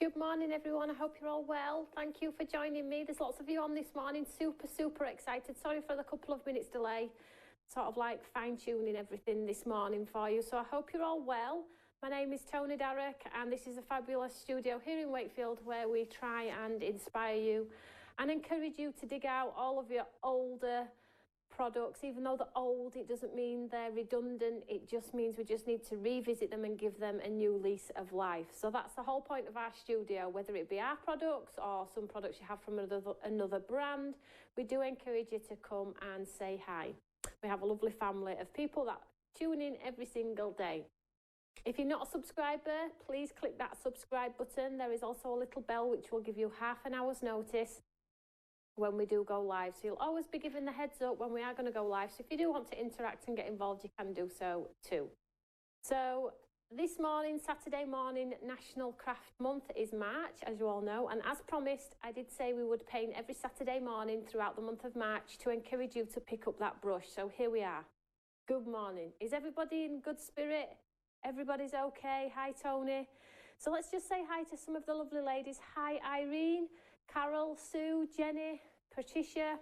Good morning, everyone. I hope you're all well. Thank you for joining me. There's lots of you on this morning. Super excited. Sorry for the couple of minutes delay. Sort of like fine-tuning everything this morning for you. So I hope you're all well. My name is Toni and this is a fabulous studio here in Wakefield where we try and inspire you and encourage you to dig out all of your older products. Even though they're old, it doesn't mean they're redundant. It just means we just need to revisit them and give them a new lease of life. So that's the whole point of our studio, whether it be our products or some products you have from another brand. We do encourage you to come and say hi. We have a lovely family of people that tune in every single day. If you're not a subscriber, please click that subscribe button. There is also a little bell which will give you half an hour's notice when we do go live, so you'll always be given the heads up when we are going to go live. So if you do want to interact and get involved, you can do so too. So this morning, Saturday morning, National Craft Month is March, as you all know, and as promised, I did say we would paint every Saturday morning throughout the month of March to encourage you to pick up that brush. So here we are. Good morning. Is everybody in good spirit? Everybody's okay? Hi, Toni. So let's just say hi to some of the lovely ladies. Hi, Irene, Carol, Sue, Jenny, Patricia,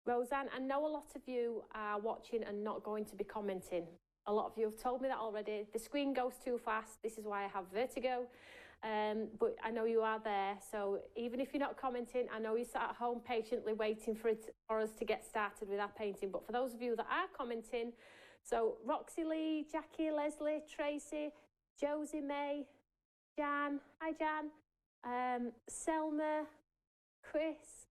Roseanne. I know a lot of you are watching and not going to be commenting. A lot of you have told me that already. The screen goes too fast. This is why I have vertigo. But I know you are there. So even if you're not commenting, I know you sat at home patiently waiting for us to get started with our painting. But for those of you that are commenting, so Roxy Lee, Jackie, Leslie, Tracy, Josie May, Jan, hi Jan, Selma, Chris,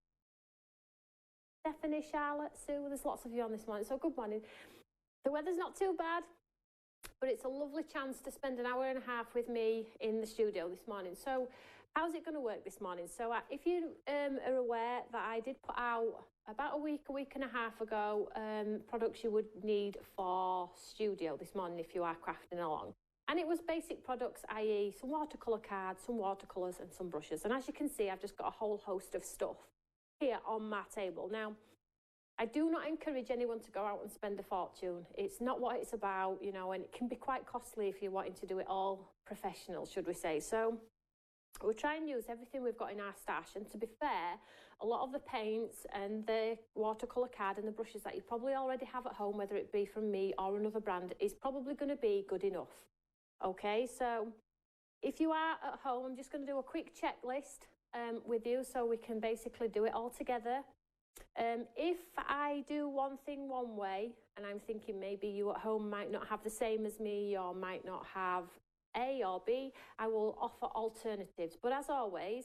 Stephanie, Charlotte, Sue. There's lots of you on this morning, so good morning. The weather's not too bad, but it's a lovely chance to spend an hour and a half with me in the studio this morning. So how's it going to work this morning? So if you are aware that I did put out about a week and a half ago products you would need for studio this morning if you are crafting along. And it was basic products, i.e. some watercolour cards, some watercolours and some brushes. And as you can see, I've just got a whole host of stuff here on my table. Now, I do not encourage anyone to go out and spend a fortune. It's not what it's about, you know, and it can be quite costly if you're wanting to do it all professional, should we say. So we'll try and use everything we've got in our stash. And to be fair, a lot of the paints and the watercolour card and the brushes that you probably already have at home, whether it be from me or another brand, is probably going to be good enough. Okay, so if you are at home, I'm just going to do a quick checklist with you so we can basically do it all together. If I do one thing one way, and I'm thinking maybe you at home might not have the same as me or might not have A or B, I will offer alternatives. But as always,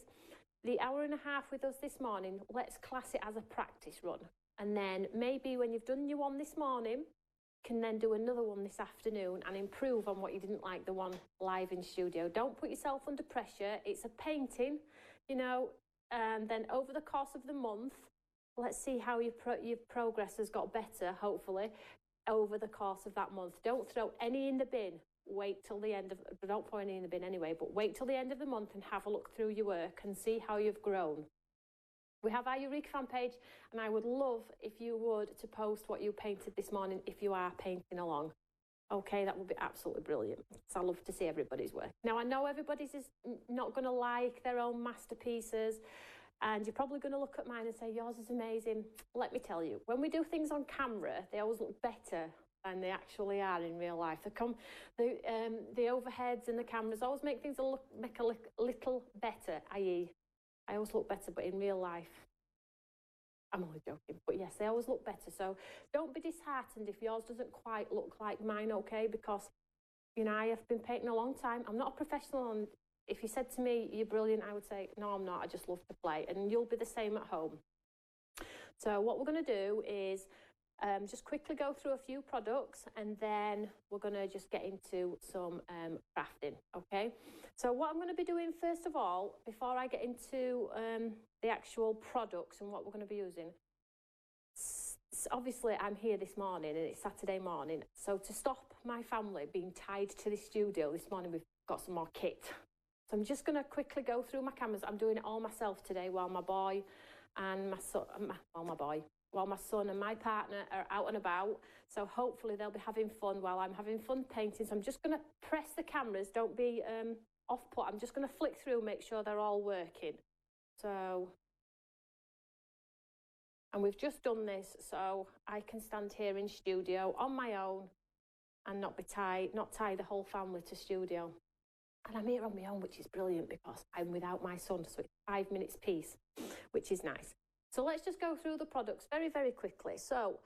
the hour and a half with us this morning, let's class it as a practice run. And then maybe when you've done your one this morning, can then do another one this afternoon and improve on what you didn't like the one live in studio. Don't put yourself under pressure. It's a painting, you know, and then over the course of the month, let's see how your progress has got better, hopefully, over the course of that month. Don't throw any in the bin. Wait till the end of, don't throw any in the bin anyway, but wait till the end of the month and have a look through your work and see how you've grown. We have our Eureka fan page, and I would love if you would to post what you painted this morning if you are painting along. Okay, that would be absolutely brilliant. So I love to see everybody's work. Now, I know everybody's is not going to like their own masterpieces, and you're probably going to look at mine and say, yours is amazing. Let me tell you, when we do things on camera, they always look better than they actually are in real life. The overheads and the cameras always make things make a little better, i.e. I always look better, but in real life, I'm only joking. But yes, they always look better. So don't be disheartened if yours doesn't quite look like mine, okay? Because, you know, I have been painting a long time. I'm not a professional, and if you said to me, you're brilliant, I would say, no, I'm not. I just love to play. And you'll be the same at home. So what we're going to do is just quickly go through a few products, and then we're going to just get into some crafting, okay? So what I'm going to be doing first of all, before I get into the actual products and what we're going to be using, obviously I'm here this morning and it's Saturday morning, so to stop my family being tied to the studio this morning, we've got some more kit. So I'm just going to quickly go through my cameras. I'm doing it all myself today while my boy and my son, while my son and my partner are out and about. So hopefully they'll be having fun while I'm having fun painting. So I'm just going to press the cameras. Don't be off-put. I'm just going to flick through, make sure they're all working. So, and we've just done this, so I can stand here in studio on my own and not tie the whole family to studio. And I'm here on my own, which is brilliant because I'm without my son, so it's 5 minutes piece, which is nice. So let's just go through the products very, very quickly. So,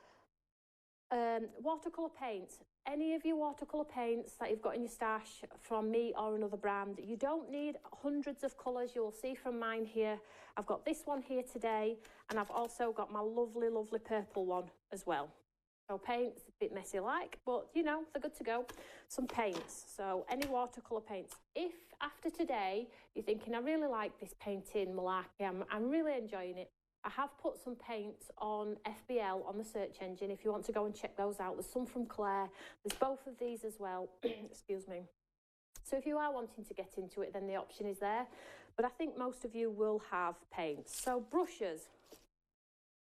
watercolour paints. Any of your watercolour paints that you've got in your stash from me or another brand, you don't need hundreds of colours. You'll see from mine here, I've got this one here today, and I've also got my lovely, lovely purple one as well. So paints, a bit messy like, but you know, they're good to go. Some paints, so any watercolour paints. If after today you're thinking, I really like this painting malarkey, I'm really enjoying it, I have put some paints on FBL on the search engine if you want to go and check those out. There's some from Claire, there's both of these as well, excuse me. So if you are wanting to get into it, then the option is there, but I think most of you will have paints. So brushes.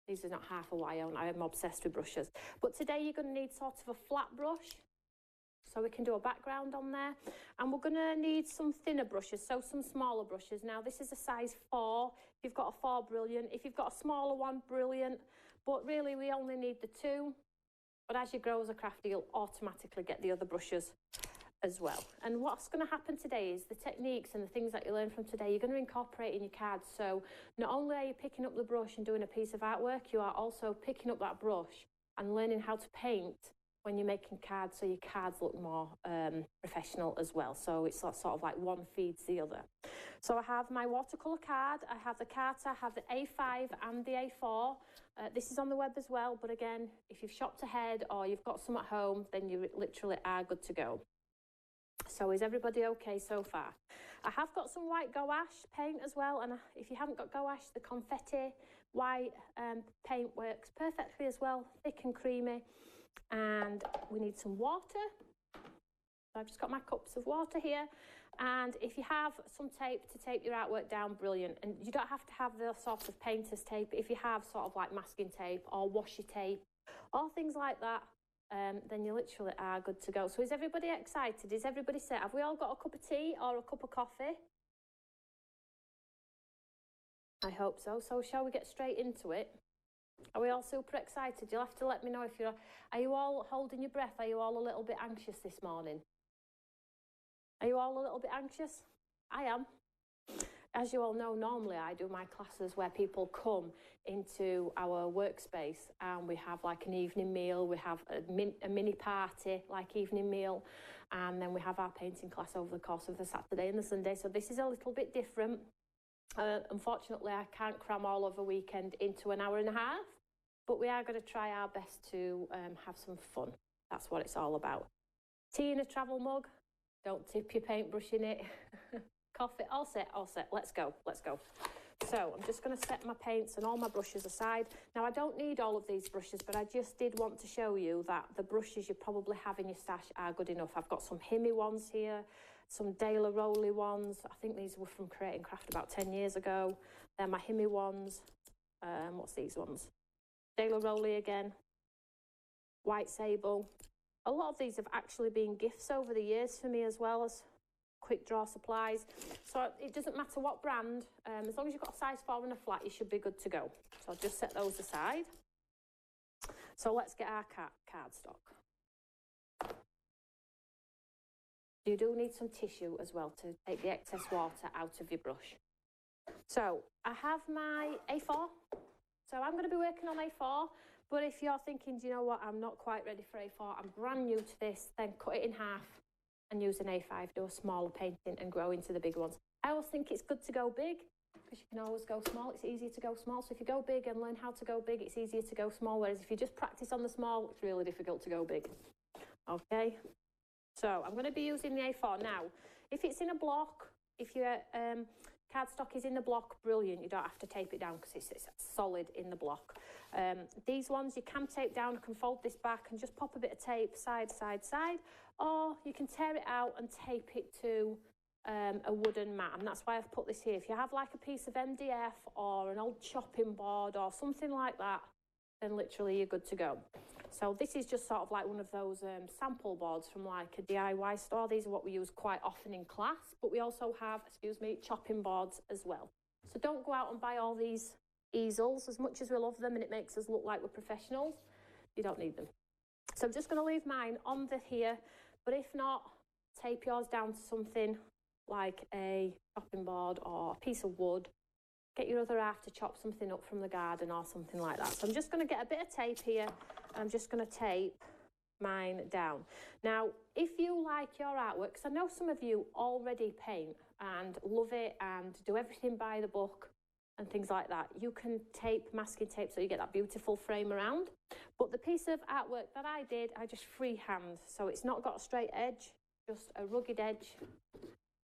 These are not half a what I own. I am obsessed with brushes. But today you're going to need sort of a flat brush, so we can do a background on there. And we're going to need some thinner brushes, so some smaller brushes. Now, this is a size 4. If you've got a 4, brilliant. If you've got a smaller one, brilliant. But really, we only need the 2. But as you grow as a crafter, you'll automatically get the other brushes as well. And what's going to happen today is the techniques and the things that you learn from today, you're going to incorporate in your cards. So not only are you picking up the brush and doing a piece of artwork, you are also picking up that brush and learning how to paint when you're making cards, so your cards look more professional as well. So it's sort of like one feeds the other. So I have my watercolour card, I have the Carta, I have the A5 and the A4. This is on the web as well, but again, if you've shopped ahead or you've got some at home, then you literally are good to go. So is everybody okay so far? I have got some white gouache paint as well, and if you haven't got gouache, the confetti white paint works perfectly as well, thick and creamy. And we need some water. So I've just got my cups of water here, and if you have some tape to tape your artwork down, brilliant. And you don't have to have the sort of painter's tape. If you have sort of like masking tape or washi tape or things like that, then you literally are good to go. So is everybody excited? Is everybody set? Have we all got a cup of tea or a cup of coffee? I hope so. So shall we get straight into it? Are we all super excited? You'll have to let me know if you're... Are you all holding your breath? Are you all a little bit anxious this morning? Are you all a little bit anxious? I am. As you all know, normally I do my classes where people come into our workspace and we have like an evening meal, we have a mini party, like evening meal, and then we have our painting class over the course of the Saturday and the Sunday. So this is a little bit different. Unfortunately, I can't cram all of a weekend into an hour and a half, but we are going to try our best to have some fun. That's what it's all about. Tea in a travel mug. Don't tip your paintbrush in it. Coffee, all set, all set. Let's go, let's go. So I'm just going to set my paints and all my brushes aside. Now, I don't need all of these brushes, but I just did want to show you that the brushes you probably have in your stash are good enough. I've got some Himi ones here, some De La Rowley ones. I think these were from Create and Craft about 10 years ago. They're my Himi ones. What's these ones? De La Rowley again. White Sable. A lot of these have actually been gifts over the years for me as well as quick draw supplies. So it doesn't matter what brand, as long as you've got a size 4 and a flat, you should be good to go. So I'll just set those aside. So let's get our cardstock. You do need some tissue as well to take the excess water out of your brush. So I have my A4. So I'm going to be working on A4, but if you're thinking, do you know what, I'm not quite ready for A4, I'm brand new to this, then cut it in half and use an A5, do a smaller painting and grow into the big ones. I always think it's good to go big because you can always go small. It's easier to go small. So if you go big and learn how to go big, it's easier to go small. Whereas if you just practice on the small, it's really difficult to go big. Okay. So I'm going to be using the A4 now. If it's in a block, if your cardstock is in the block, brilliant. You don't have to tape it down because it's solid in the block. These ones you can tape down. You can fold this back and just pop a bit of tape side, side, side. Or you can tear it out and tape it to a wooden mat. And that's why I've put this here. If you have like a piece of MDF or an old chopping board or something like that, then literally you're good to go. So this is just sort of like one of those sample boards from like a DIY store. These are what we use quite often in class, but we also have, excuse me, chopping boards as well. So don't go out and buy all these easels. As much as we love them and it makes us look like we're professionals, you don't need them. So I'm just going to leave mine on the here, but if not, tape yours down to something like a chopping board or a piece of wood. Get your other half to chop something up from the garden or something like that. So I'm just going to get a bit of tape here. I'm just going to tape mine down. Now, if you like your artwork, because I know some of you already paint and love it and do everything by the book and things like that, you can tape masking tape so you get that beautiful frame around. But the piece of artwork that I did, I just freehand. So it's not got a straight edge, just a rugged edge.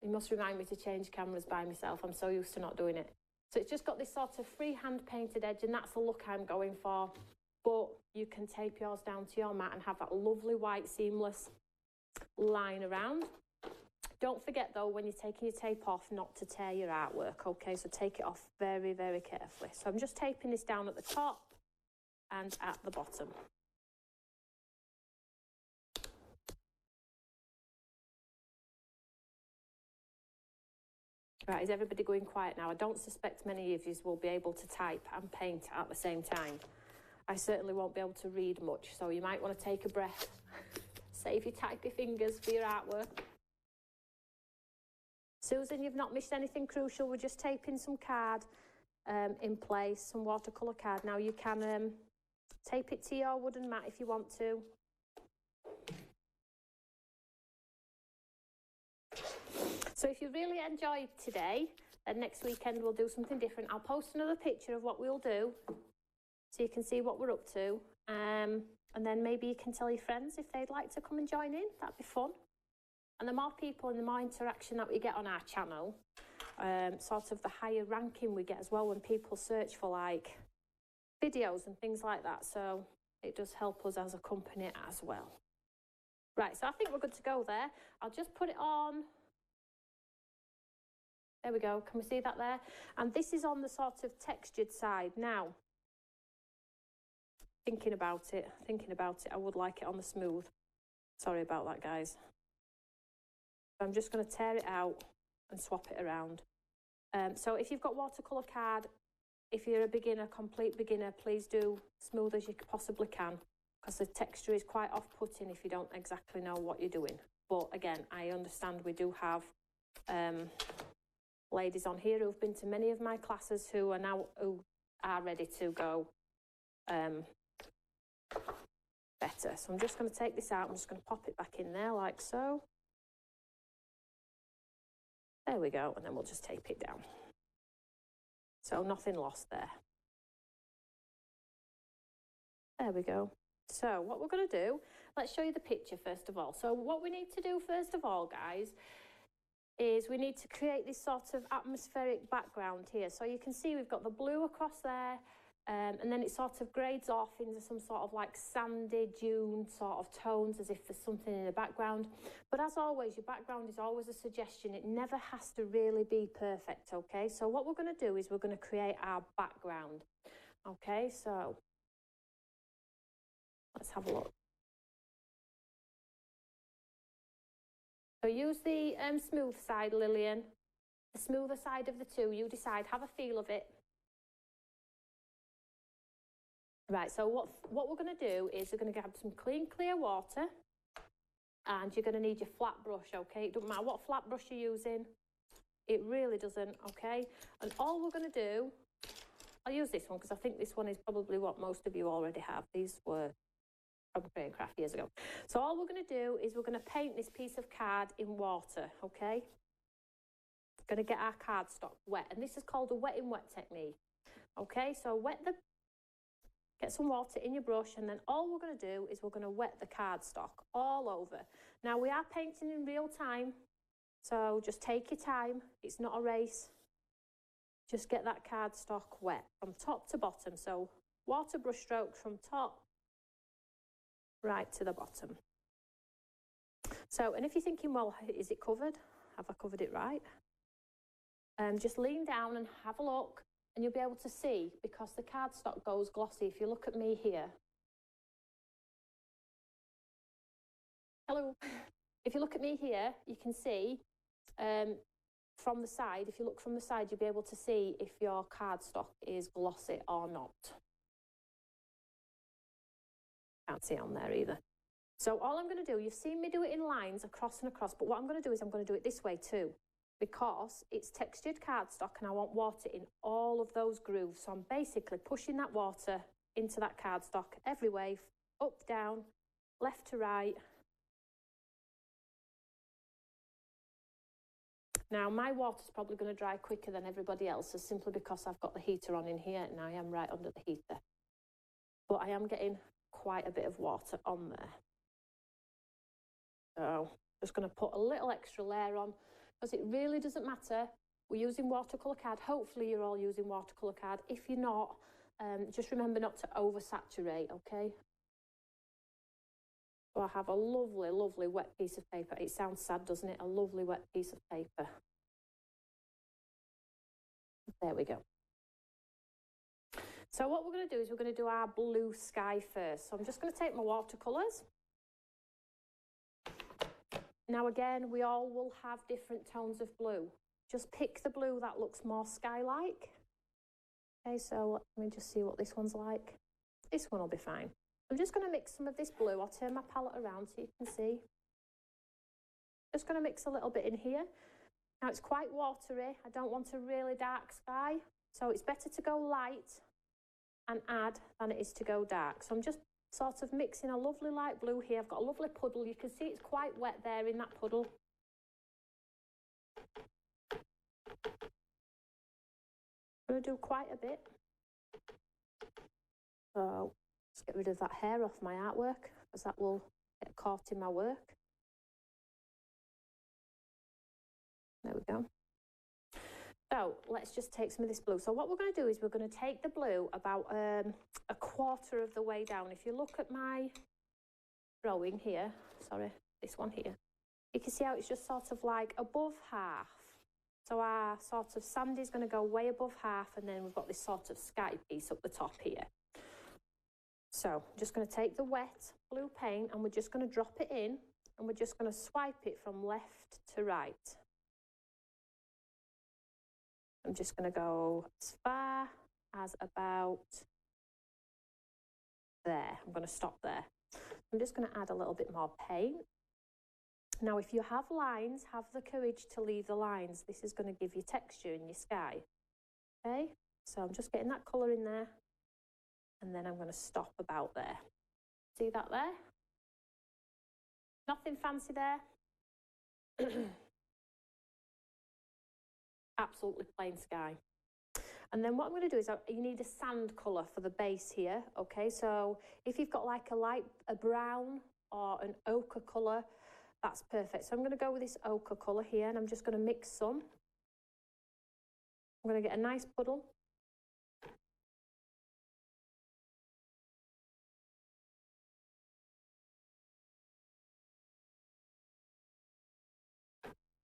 You must remind me to change cameras by myself. I'm so used to not doing it. So it's just got this sort of freehand painted edge, and that's the look I'm going for. But you can tape yours down to your mat and have that lovely white seamless line around. Don't forget though, when you're taking your tape off, not to tear your artwork, okay? So take it off very, very carefully. So I'm just taping this down at the top and at the bottom. Right, is everybody going quiet now? I don't suspect many of you will be able to type and paint at the same time. I certainly won't be able to read much, so you might want to take a breath. Save your typey fingers for your artwork. Susan, you've not missed anything crucial. We're just taping some card in place, some watercolour card. Now you can tape it to your wooden mat if you want to. So if you really enjoyed today, then next weekend we'll do something different. I'll post another picture of what we'll do so you can see what we're up to. And then maybe you can tell your friends if they'd like to come and join in. That'd be fun. And the more people and the more interaction that we get on our channel, sort of the higher ranking we get as well when people search for like videos and things like that. So it does help us as a company as well. Right, so I think we're good to go there. I'll just put it on. There we go. Can we see that there? And this is on the sort of textured side. Now, thinking about it, I would like it on the smooth. Sorry about that, guys. I'm just going to tear it out and swap it around. So if you've got watercolour card, if you're a beginner, complete beginner, please do smooth as you possibly can, because the texture is quite off-putting if you don't exactly know what you're doing. But again, I understand we do have ladies on here who've been to many of my classes who are ready to go better. So I'm just going to take this out. I'm just going to pop it back in there like so. There we go, and then we'll just tape it down. So nothing lost there. There we go. So what we're going to do, let's show you the picture first of all. So what we need to do first of all, guys, is we need to create this sort of atmospheric background here. So you can see we've got the blue across there, and then it sort of grades off into some sort of like sandy dune sort of tones as if there's something in the background. But as always, your background is always a suggestion. It never has to really be perfect, okay? So what we're going to do is we're going to create our background. Okay, so let's have a look. So use the smooth side, Lillian. The smoother side of the two, you decide, have a feel of it. Right, so what we're going to do is we're going to grab some clean, clear water, and you're going to need your flat brush, okay? It doesn't matter what flat brush you're using. It really doesn't, okay? And all we're going to do, I'll use this one because I think this one is probably what most of you already have. These were from Create and Craft years ago. So all we're going to do is we're going to paint this piece of card in water, okay? Going to get our cardstock wet, and this is called a wet in wet technique, okay? So get some water in your brush, and then all we're going to do is we're going to wet the cardstock all over. Now we are painting in real time, so just take your time. It's not a race. Just get that cardstock wet from top to bottom. So water brush strokes from top right to the bottom. So, and if you're thinking, well, is it covered? Have I covered it right? Just lean down and have a look, and you'll be able to see, because the cardstock goes glossy. If you look at me here, Hello. If you look at me here, you can see from the side, if you look from the side, you'll be able to see if your cardstock is glossy or not. Can't see on there either. So all I'm going to do, you've seen me do it in lines across and across, but what I'm going to do is I'm going to do it this way too, because it's textured cardstock and I want water in all of those grooves. So I'm basically pushing that water into that cardstock every way, up, down, left to right. Now my water's probably going to dry quicker than everybody else's simply because I've got the heater on in here and I am right under the heater. But I am getting quite a bit of water on there. So just going to put a little extra layer on because it really doesn't matter. We're using watercolour card. Hopefully you're all using watercolour card. If you're not, just remember not to oversaturate, okay? So I have a lovely, lovely wet piece of paper. It sounds sad, doesn't it? A lovely wet piece of paper. There we go. So what we're going to do is we're going to do our blue sky first. So I'm just going to take my watercolours. Now again, we all will have different tones of blue. Just pick the blue that looks more sky-like. Okay, so let me just see what this one's like. This one will be fine. I'm just going to mix some of this blue. I'll turn my palette around so you can see. Just going to mix a little bit in here. Now it's quite watery. I don't want a really dark sky. So it's better to go light and add than it is to go dark. So I'm just sort of mixing a lovely light blue here. I've got a lovely puddle. You can see it's quite wet there in that puddle. I'm going to do quite a bit. So let's get rid of that hair off my artwork because that will get caught in my work. There we go. So let's just take some of this blue. So what we're going to do is we're going to take the blue about a quarter of the way down. If you look at my drawing here, sorry, this one here, you can see how it's just sort of like above half. So our sort of sand is going to go way above half and then we've got this sort of sky piece up the top here. So I'm just going to take the wet blue paint and we're just going to drop it in and we're just going to swipe it from left to right. I'm just going to go as far as about there. I'm going to stop there. I'm just going to add a little bit more paint. Now, if you have lines, have the courage to leave the lines. This is going to give you texture in your sky. Okay, so I'm just getting that colour in there and then I'm going to stop about there. See that there? Nothing fancy there. Absolutely plain sky. And then what I'm going to do is you need a sand colour for the base here. Okay, so if you've got like a brown or an ochre colour, that's perfect. So I'm going to go with this ochre colour here and I'm just going to mix some. I'm going to get a nice puddle.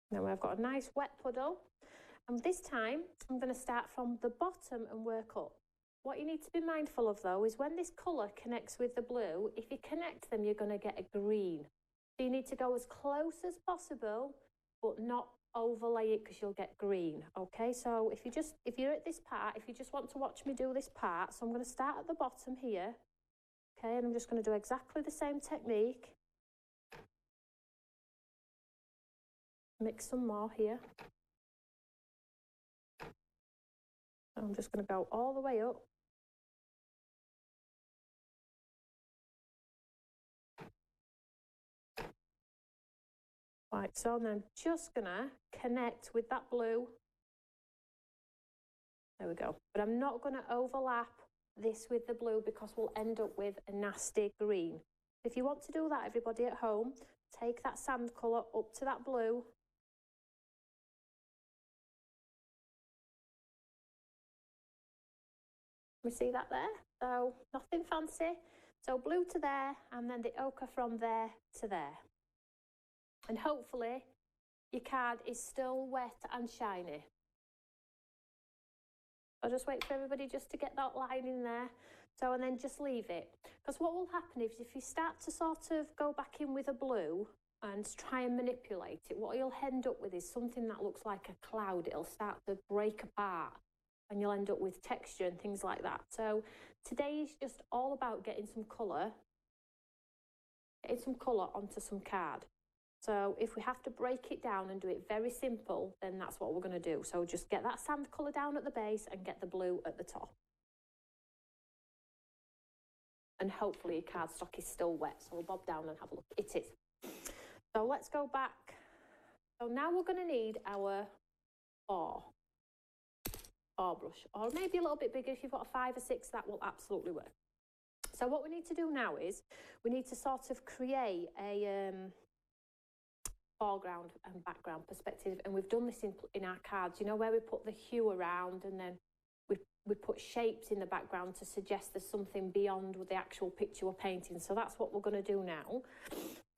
Now I've got a nice wet puddle. And this time, I'm going to start from the bottom and work up. What you need to be mindful of, though, is when this colour connects with the blue, if you connect them, you're going to get a green. So you need to go as close as possible, but not overlay it because you'll get green. Okay, so if you're at this part, if you just want to watch me do this part, so I'm going to start at the bottom here. Okay, and I'm just going to do exactly the same technique. Mix some more here. I'm just going to go all the way up. Right, so then I'm just going to connect with that blue. There we go. But I'm not going to overlap this with the blue because we'll end up with a nasty green. If you want to do that, everybody at home, take that sand colour up to that blue. We see that there? So nothing fancy. So blue to there and then the ochre from there to there. And hopefully your card is still wet and shiny. I'll just wait for everybody just to get that line in there. So, and then just leave it. Because what will happen is if you start to sort of go back in with a blue and try and manipulate it, what you'll end up with is something that looks like a cloud. It'll start to break apart and you'll end up with texture and things like that. So today is just all about getting some colour onto some card. So if we have to break it down and do it very simple, then that's what we're going to do. So just get that sand colour down at the base and get the blue at the top. And hopefully your cardstock is still wet. So we'll bob down and have a look. It is. So let's go back. So now we're going to need our R brush, or maybe a little bit bigger. If you've got a 5 or 6, that will absolutely work. So what we need to do now is we need to sort of create a foreground and background perspective, and we've done this in our cards, you know, where we put the hue around and then we put shapes in the background to suggest there's something beyond with the actual picture we're painting. So that's what we're going to do now.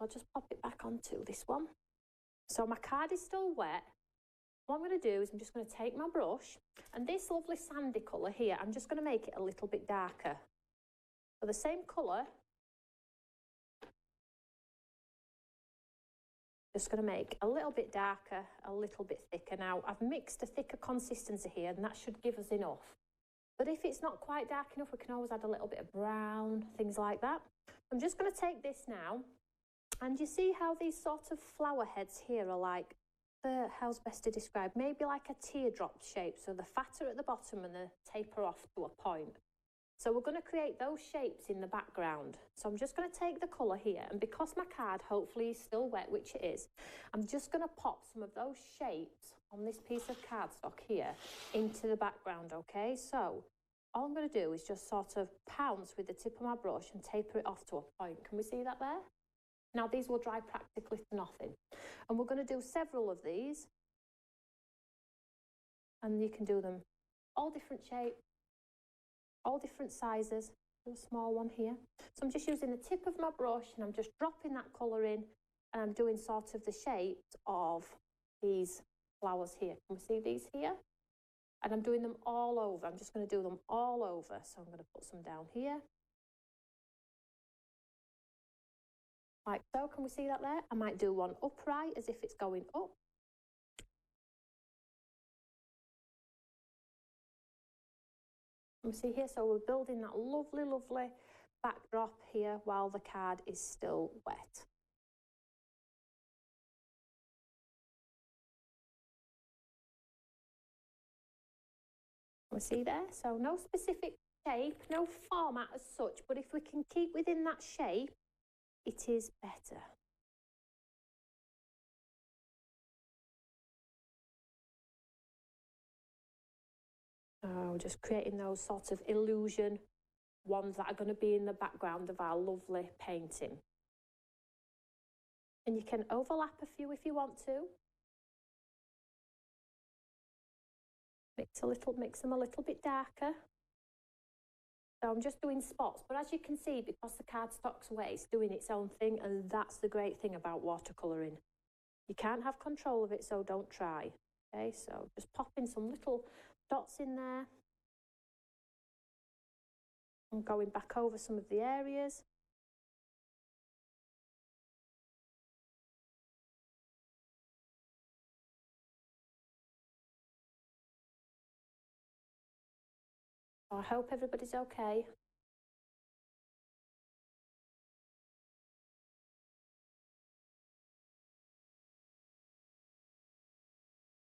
I'll just pop it back onto this one. So my card is still wet. What I'm going to do is I'm just going to take my brush, and this lovely sandy colour here, I'm just going to make it a little bit darker. So the same colour, just going to make a little bit darker, a little bit thicker. Now I've mixed a thicker consistency here, and that should give us enough. But if it's not quite dark enough, we can always add a little bit of brown, things like that. I'm just going to take this now, and you see how these sort of flower heads here are like, how's best to describe? Maybe like a teardrop shape, so the fatter at the bottom and the taper off to a point. So we're going to create those shapes in the background. So I'm just going to take the colour here, and because my card hopefully is still wet, which it is, I'm just going to pop some of those shapes on this piece of cardstock here into the background, okay? So all I'm going to do is just sort of pounce with the tip of my brush and taper it off to a point. Can we see that there? Now these will dry practically to nothing. And we're going to do several of these. And you can do them all different shapes, all different sizes. A small one here. So I'm just using the tip of my brush and I'm just dropping that colour in, and I'm doing sort of the shapes of these flowers here. Can we see these here? And I'm doing them all over. I'm just going to do them all over. So I'm going to put some down here. Like so. Can we see that there? I might do one upright as if it's going up. We see here, so we're building that lovely, lovely backdrop here while the card is still wet. We see there, so no specific shape, no format as such, but if we can keep within that shape, it is better. Oh, just creating those sort of illusion ones that are going to be in the background of our lovely painting. And you can overlap a few if you want to. Mix them a little bit darker. So I'm just doing spots, but as you can see, because the cardstock's wet, it's doing its own thing, and that's the great thing about watercolouring. You can't have control of it, so don't try. Okay, so just popping some little dots in there. And going back over some of the areas. I hope everybody's okay.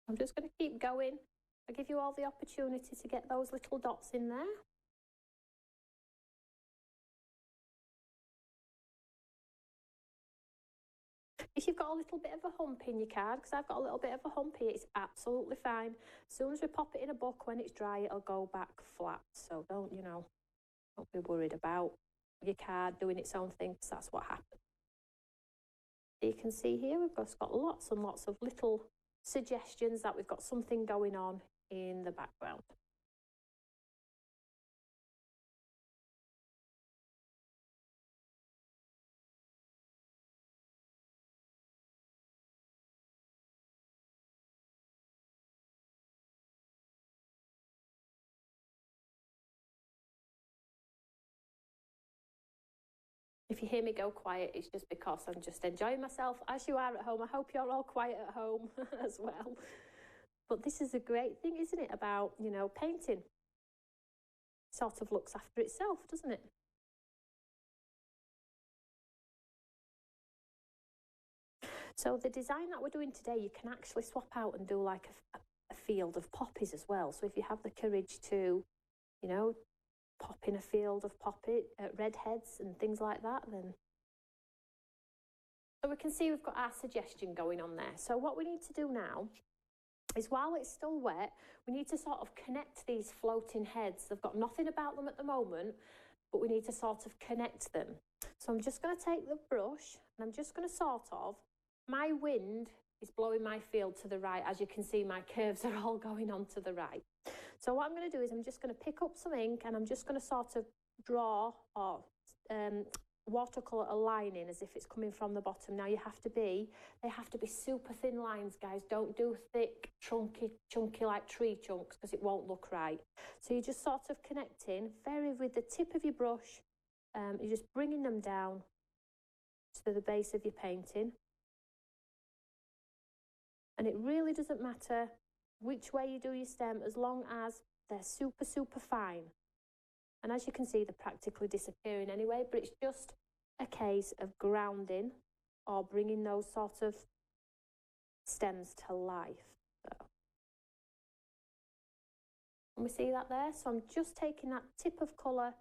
I'm just going to keep going. I'll give you all the opportunity to get those little dots in there. If you've got a little bit of a hump in your card, because I've got a little bit of a hump here, it's absolutely fine. As soon as we pop it in a book, when it's dry, it'll go back flat. So don't be worried about your card doing its own thing, because that's what happens. You can see here we've got lots and lots of little suggestions that we've got something going on in the background. If you hear me go quiet, it's just because I'm just enjoying myself as you are at home. I hope you're all quiet at home as well. But this is a great thing, isn't it, about, you know, painting. Sort of looks after itself, doesn't it? So the design that we're doing today, you can actually swap out and do like a field of poppies as well. So if you have the courage to, you know, pop in a field of redheads and things like that, then. So we can see we've got our suggestion going on there. So what we need to do now is, while it's still wet, we need to sort of connect these floating heads. They've got nothing about them at the moment, but we need to sort of connect them. So I'm just going to take the brush and I'm just going to sort of, my wind is blowing my field to the right. As you can see, my curves are all going on to the right. So what I'm going to do is I'm just going to pick up some ink and I'm just going to sort of draw or watercolour a line in as if it's coming from the bottom. Now they have to be super thin lines, guys. Don't do thick, chunky like tree chunks, because it won't look right. So you're just sort of connecting with the tip of your brush. You're just bringing them down to the base of your painting. And it really doesn't matter which way you do your stem, as long as they're super, super fine. And as you can see, they're practically disappearing anyway, but it's just a case of grounding or bringing those sort of stems to life. So, can we see that there? So I'm just taking that tip of colour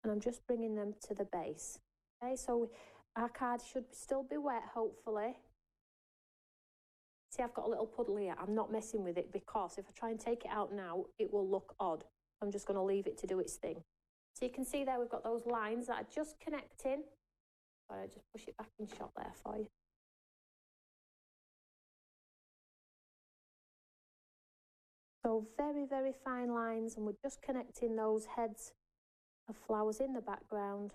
and I'm just bringing them to the base. Okay, so our card should still be wet, hopefully. See, I've got a little puddle here. I'm not messing with it, because if I try and take it out now, it will look odd. I'm just going to leave it to do its thing. So you can see there we've got those lines that are just connecting. Sorry, I'll just push it back in shot there for you. So very, very fine lines, and we're just connecting those heads of flowers in the background.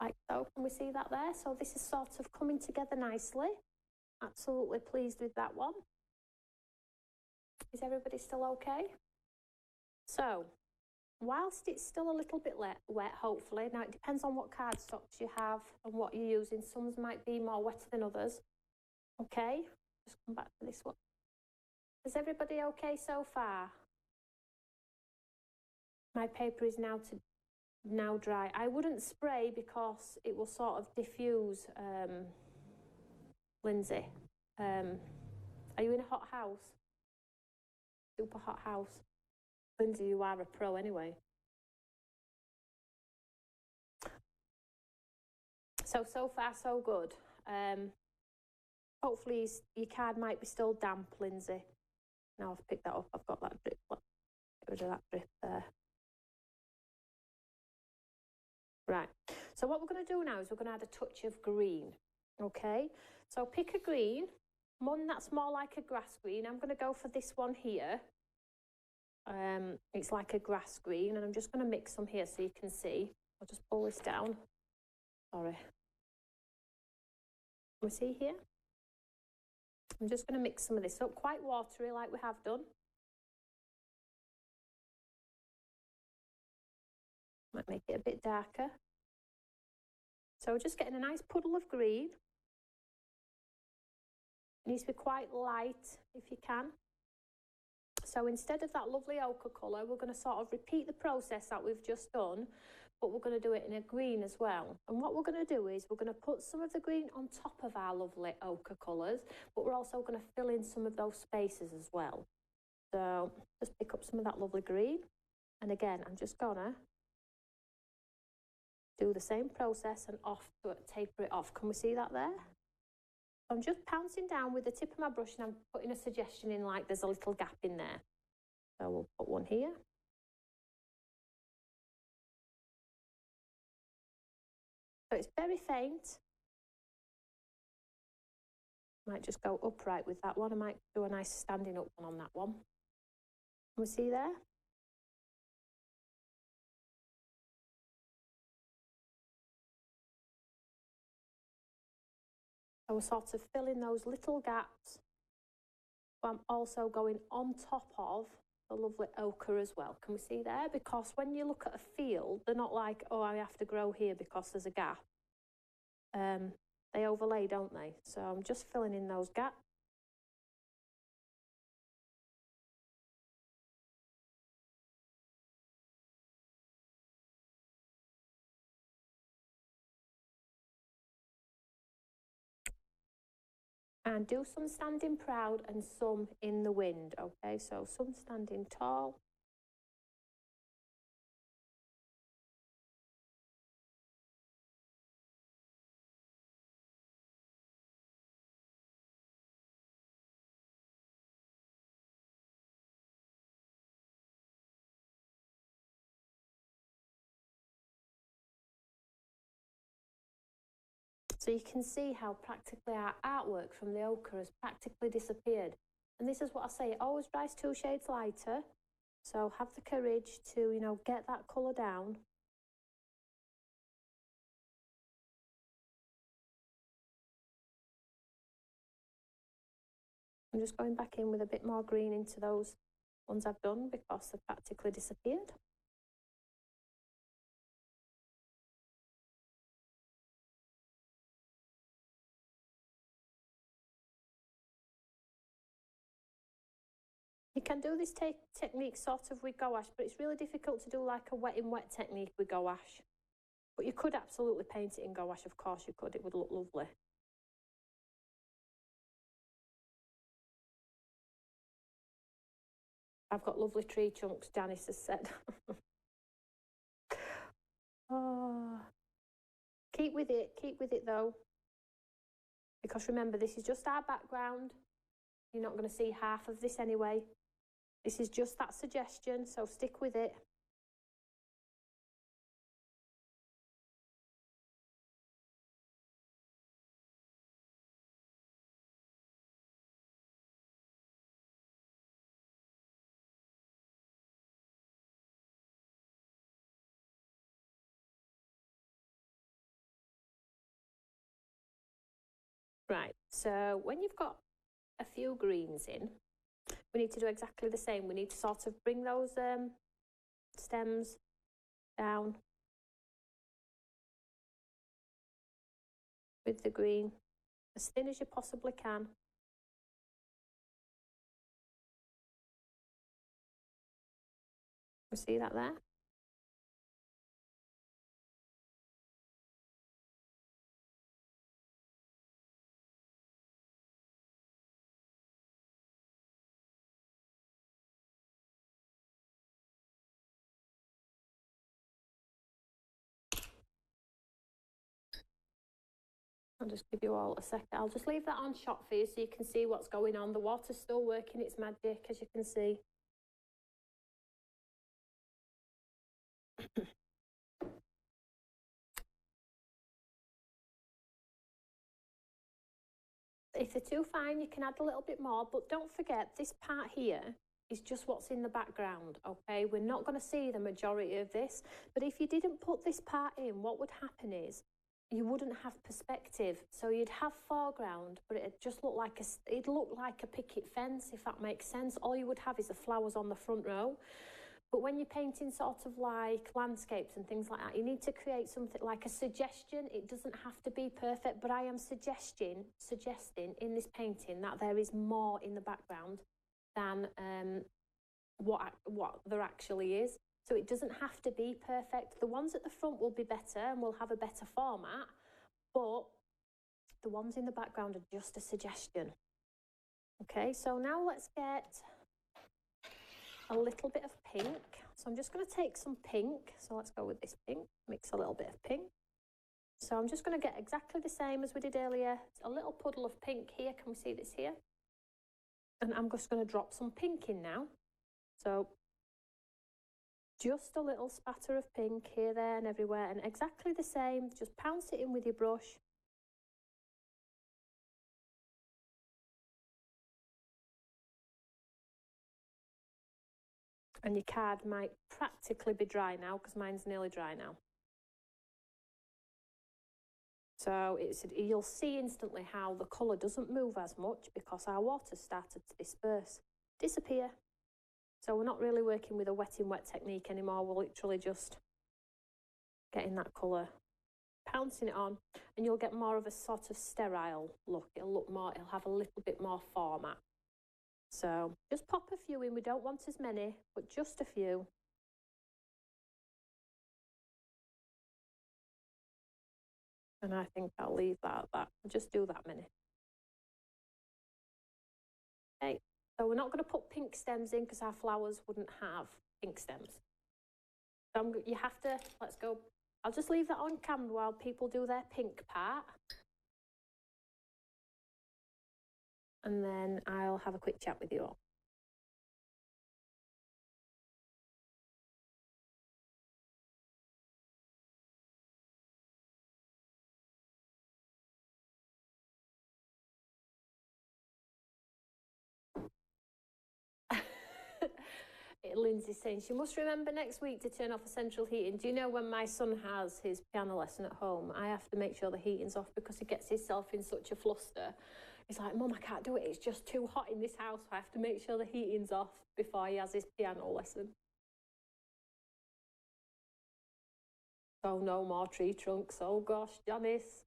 Like so, can we see that there? So this is sort of coming together nicely. Absolutely pleased with that one. Is everybody still okay? So, whilst it's still a little bit wet, hopefully, now it depends on what cardstocks you have and what you're using. Some might be more wetter than others. Okay, just come back to this one. Is everybody okay so far? My paper is now dry. I wouldn't spray because it will sort of diffuse, Lindsay. Are you in a hot house? Super hot house? Lindsay, you are a pro anyway. So far so good. Hopefully your card might be still damp, Lindsay. Now I've picked that up, I've got that drip. Get rid of that drip there. Right, so what we're going to do now is we're going to add a touch of green. Okay, so pick a green, one that's more like a grass green. I'm going to go for this one here. It's like a grass green, and I'm just going to mix some here so you can see. I'll just pull this down. Sorry. Can we see here? I'm just going to mix some of this up, quite watery like we have done. Might make it a bit darker. So we're just getting a nice puddle of green. It needs to be quite light if you can. So instead of that lovely ochre colour, we're going to sort of repeat the process that we've just done, but we're going to do it in a green as well. And what we're going to do is we're going to put some of the green on top of our lovely ochre colours, but we're also going to fill in some of those spaces as well. So just pick up some of that lovely green. And again, I'm just going to do the same process and taper it off. Can we see that there? I'm just pouncing down with the tip of my brush and I'm putting a suggestion in, like there's a little gap in there. So we'll put one here. So it's very faint. Might just go upright with that one. I might do a nice standing up one on that one. Can we see there? So we're sort of filling those little gaps, but I'm also going on top of the lovely ochre as well. Can we see there? Because when you look at a field, they're not like, oh, I have to grow here because there's a gap. They overlay, don't they? So I'm just filling in those gaps. And do some standing proud and some in the wind, okay? So some standing tall. So you can see how practically our artwork from the ochre has practically disappeared. And this is what I say, it always dries 2 shades lighter. So have the courage to, you know, get that colour down. I'm just going back in with a bit more green into those ones I've done because they've practically disappeared. You can do this technique sort of with gouache, but it's really difficult to do like a wet in wet technique with gouache. But you could absolutely paint it in gouache, of course you could, it would look lovely. I've got lovely tree chunks, Janice has said. Oh. Keep with it though. Because remember, this is just our background. You're not going to see half of this anyway. This is just that suggestion, so stick with it. Right, so when you've got a few greens in, we need to do exactly the same. We need to sort of bring those stems down with the green as thin as you possibly can. You see that there? I'll just give you all a second. I'll just leave that on shot for you so you can see what's going on. The water's still working its magic, as you can see. If they're too fine, you can add a little bit more, but don't forget this part here is just what's in the background, okay? We're not going to see the majority of this, but if you didn't put this part in, what would happen is you wouldn't have perspective. So you'd have foreground, but it'd just look like it'd look like a picket fence, if that makes sense. All you would have is the flowers on the front row. But when you're painting sort of like landscapes and things like that, you need to create something like a suggestion. It doesn't have to be perfect, but I am suggesting in this painting that there is more in the background than what there actually is. So it doesn't have to be perfect. The ones at the front will be better and will have a better format, but the ones in the background are just a suggestion. Okay, so now let's get a little bit of pink. So I'm just going to take some pink. So let's go with this pink, mix a little bit of pink. So I'm just going to get exactly the same as we did earlier. It's a little puddle of pink here. Can we see this here? And I'm just going to drop some pink in now. So just a little spatter of pink here, there and everywhere, and exactly the same. Just pounce it in with your brush. And your card might practically be dry now because mine's nearly dry now. So you'll see instantly how the colour doesn't move as much because our water started to disappear. So we're not really working with a wet in wet technique anymore. We're literally just getting that colour, pouncing it on, and you'll get more of a sort of sterile look. It'll have a little bit more format. So just pop a few in. We don't want as many, but just a few. And I think I'll leave that at that. Just do that many. Okay, so we're not going to put pink stems in because our flowers wouldn't have pink stems. So you have to, let's go. I'll just leave that on camera while people do their pink part. And then I'll have a quick chat with you all. Lindsay's saying she must remember next week to turn off the central heating. Do you know when my son has his piano lesson at home, I have to make sure the heating's off because he gets himself in such a fluster. He's like, Mum, I can't do it. It's just too hot in this house. I have to make sure the heating's off before he has his piano lesson. Oh, no more tree trunks. Oh, gosh, Janice.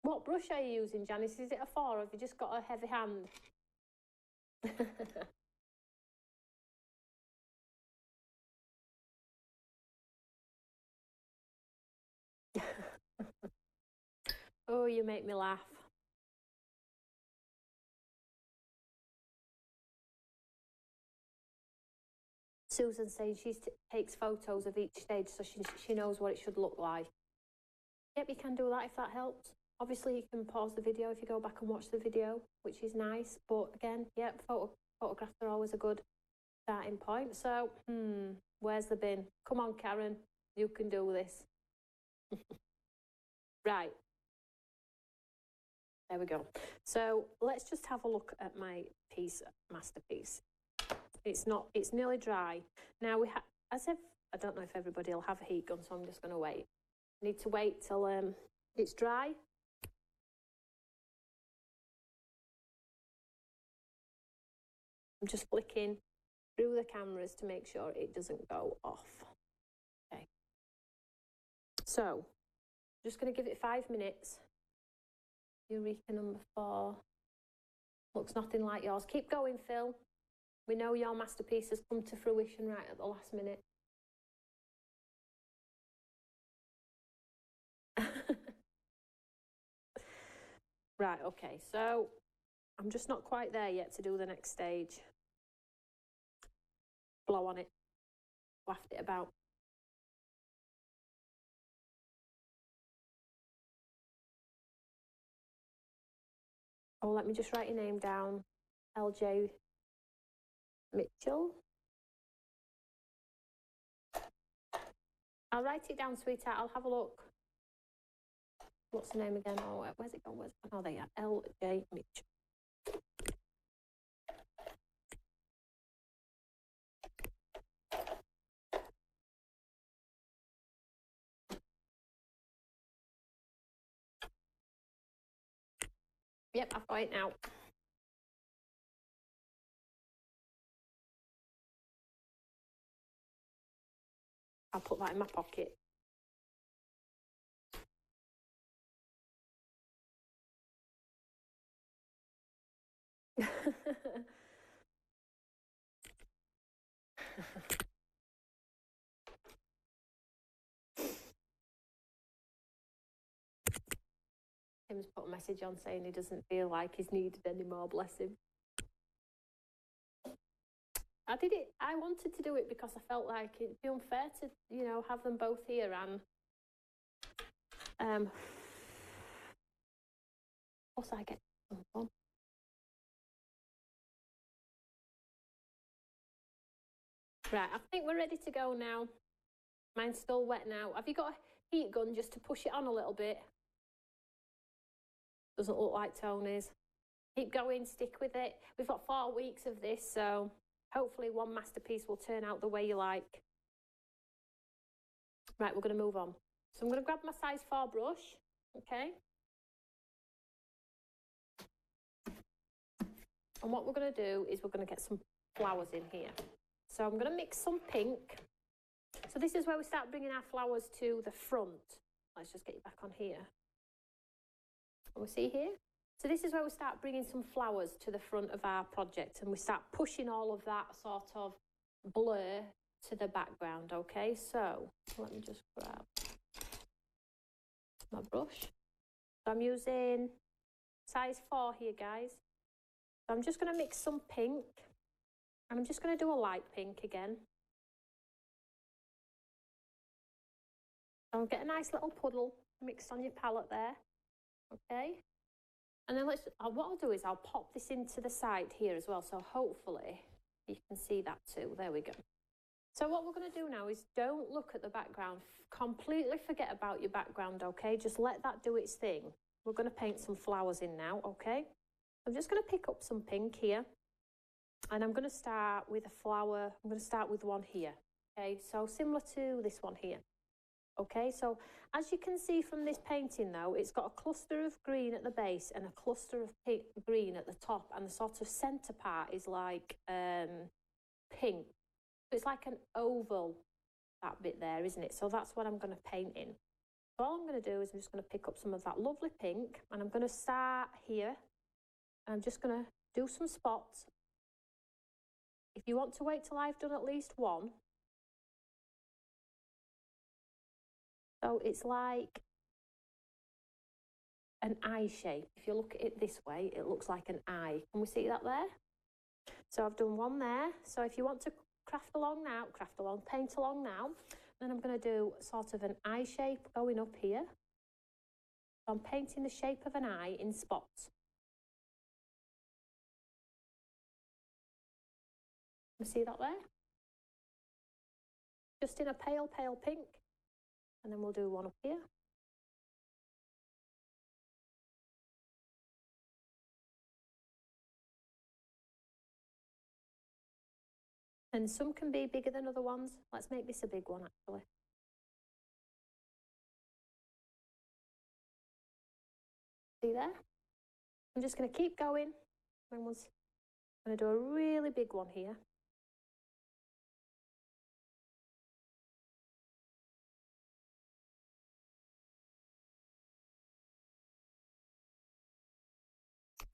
What brush are you using, Janice? Is it a 4 or have you just got a heavy hand? Oh, you make me laugh. Susan saying she takes photos of each stage so she knows what it should look like. Yep, you can do that if that helps. Obviously, you can pause the video if you go back and watch the video, which is nice. But again, yep, photographs are always a good starting point. So, where's the bin? Come on, Karen, you can do this. Right. There we go. So let's just have a look at my masterpiece. It's nearly dry. Now I don't know if everybody will have a heat gun, so I'm just going to wait. I need to wait till it's dry. I'm just flicking through the cameras to make sure it doesn't go off. Okay. So, just going to give it 5 minutes. Eureka number 4. Looks nothing like yours. Keep going, Phil. We know your masterpiece has come to fruition right at the last minute. Right, okay, so I'm just not quite there yet to do the next stage. Blow on it, waft it about. Oh, let me just write your name down. LJ Mitchell. I'll write it down, sweetheart. I'll have a look. What's the name again? Oh, where's it gone? Oh, there you are. LJ Mitchell. Yep, I've got it now. I'll put that in my pocket. Tim's put a message on saying he doesn't feel like he's needed anymore, bless him. I did it, I wanted to do it because I felt like it'd be unfair to, you know, have them both here and plus I get some fun. Right, I think we're ready to go now. Mine's still wet now. Have you got a heat gun just to push it on a little bit? Doesn't look like Tony's. Keep going, stick with it. We've got 4 weeks of this, so hopefully one masterpiece will turn out the way you like. Right, we're going to move on. So I'm going to grab my size 4 brush, okay? And what we're going to do is we're going to get some flowers in here. So I'm going to mix some pink. So this is where we start bringing our flowers to the front. Let's just get you back on here. And we see here? So this is where we start bringing some flowers to the front of our project, and we start pushing all of that sort of blur to the background, okay? So let me just grab my brush. So I'm using size 4 here, guys. So I'm just going to mix some pink, and I'm just going to do a light pink again. So I'll get a nice little puddle mixed on your palette there, okay? And then what I'll do is I'll pop this into the side here as well, so hopefully you can see that too. There we go. So what we're going to do now is don't look at the background. Completely forget about your background, okay? Just let that do its thing. We're going to paint some flowers in now, okay? I'm just going to pick up some pink here, and I'm going to start with a flower. I'm going to start with one here, okay? So similar to this one here. Okay, so as you can see from this painting though, it's got a cluster of green at the base and a cluster of green at the top, and the sort of centre part is like pink. It's like an oval, that bit there, isn't it? So that's what I'm going to paint in. So all I'm going to do is I'm just going to pick up some of that lovely pink, and I'm going to start here, and I'm just going to do some spots. If you want to wait till I've done at least one, so it's like an eye shape. If you look at it this way, it looks like an eye. Can we see that there? So I've done one there. So if you want to paint along now, then I'm going to do sort of an eye shape going up here. So I'm painting the shape of an eye in spots. Can you see that there? Just in a pale, pale pink. And then we'll do one up here. And some can be bigger than other ones. Let's make this a big one, actually. See there? I'm just going to keep going. I'm going to do a really big one here.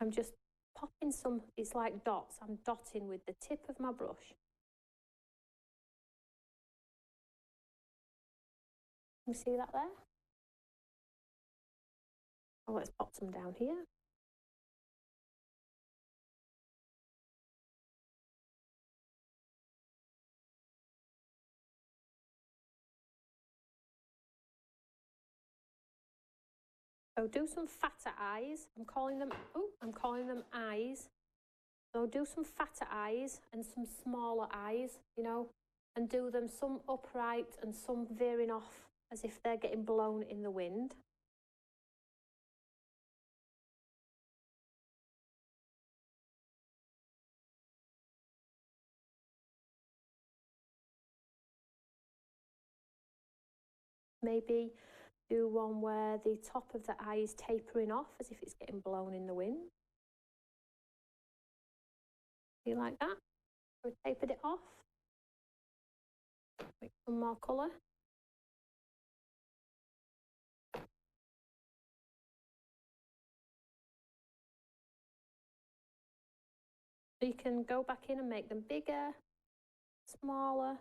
I'm just popping some, it's like dots. I'm dotting with the tip of my brush. Can you see that there? Oh, let's pop some down here. So do some fatter eyes. I'm calling them eyes. So do some fatter eyes and some smaller eyes, you know, and do them some upright and some veering off as if they're getting blown in the wind. Maybe do one where the top of the eye is tapering off as if it's getting blown in the wind. You like that? We tapered it off. Make some more colour. So you can go back in and make them bigger, smaller.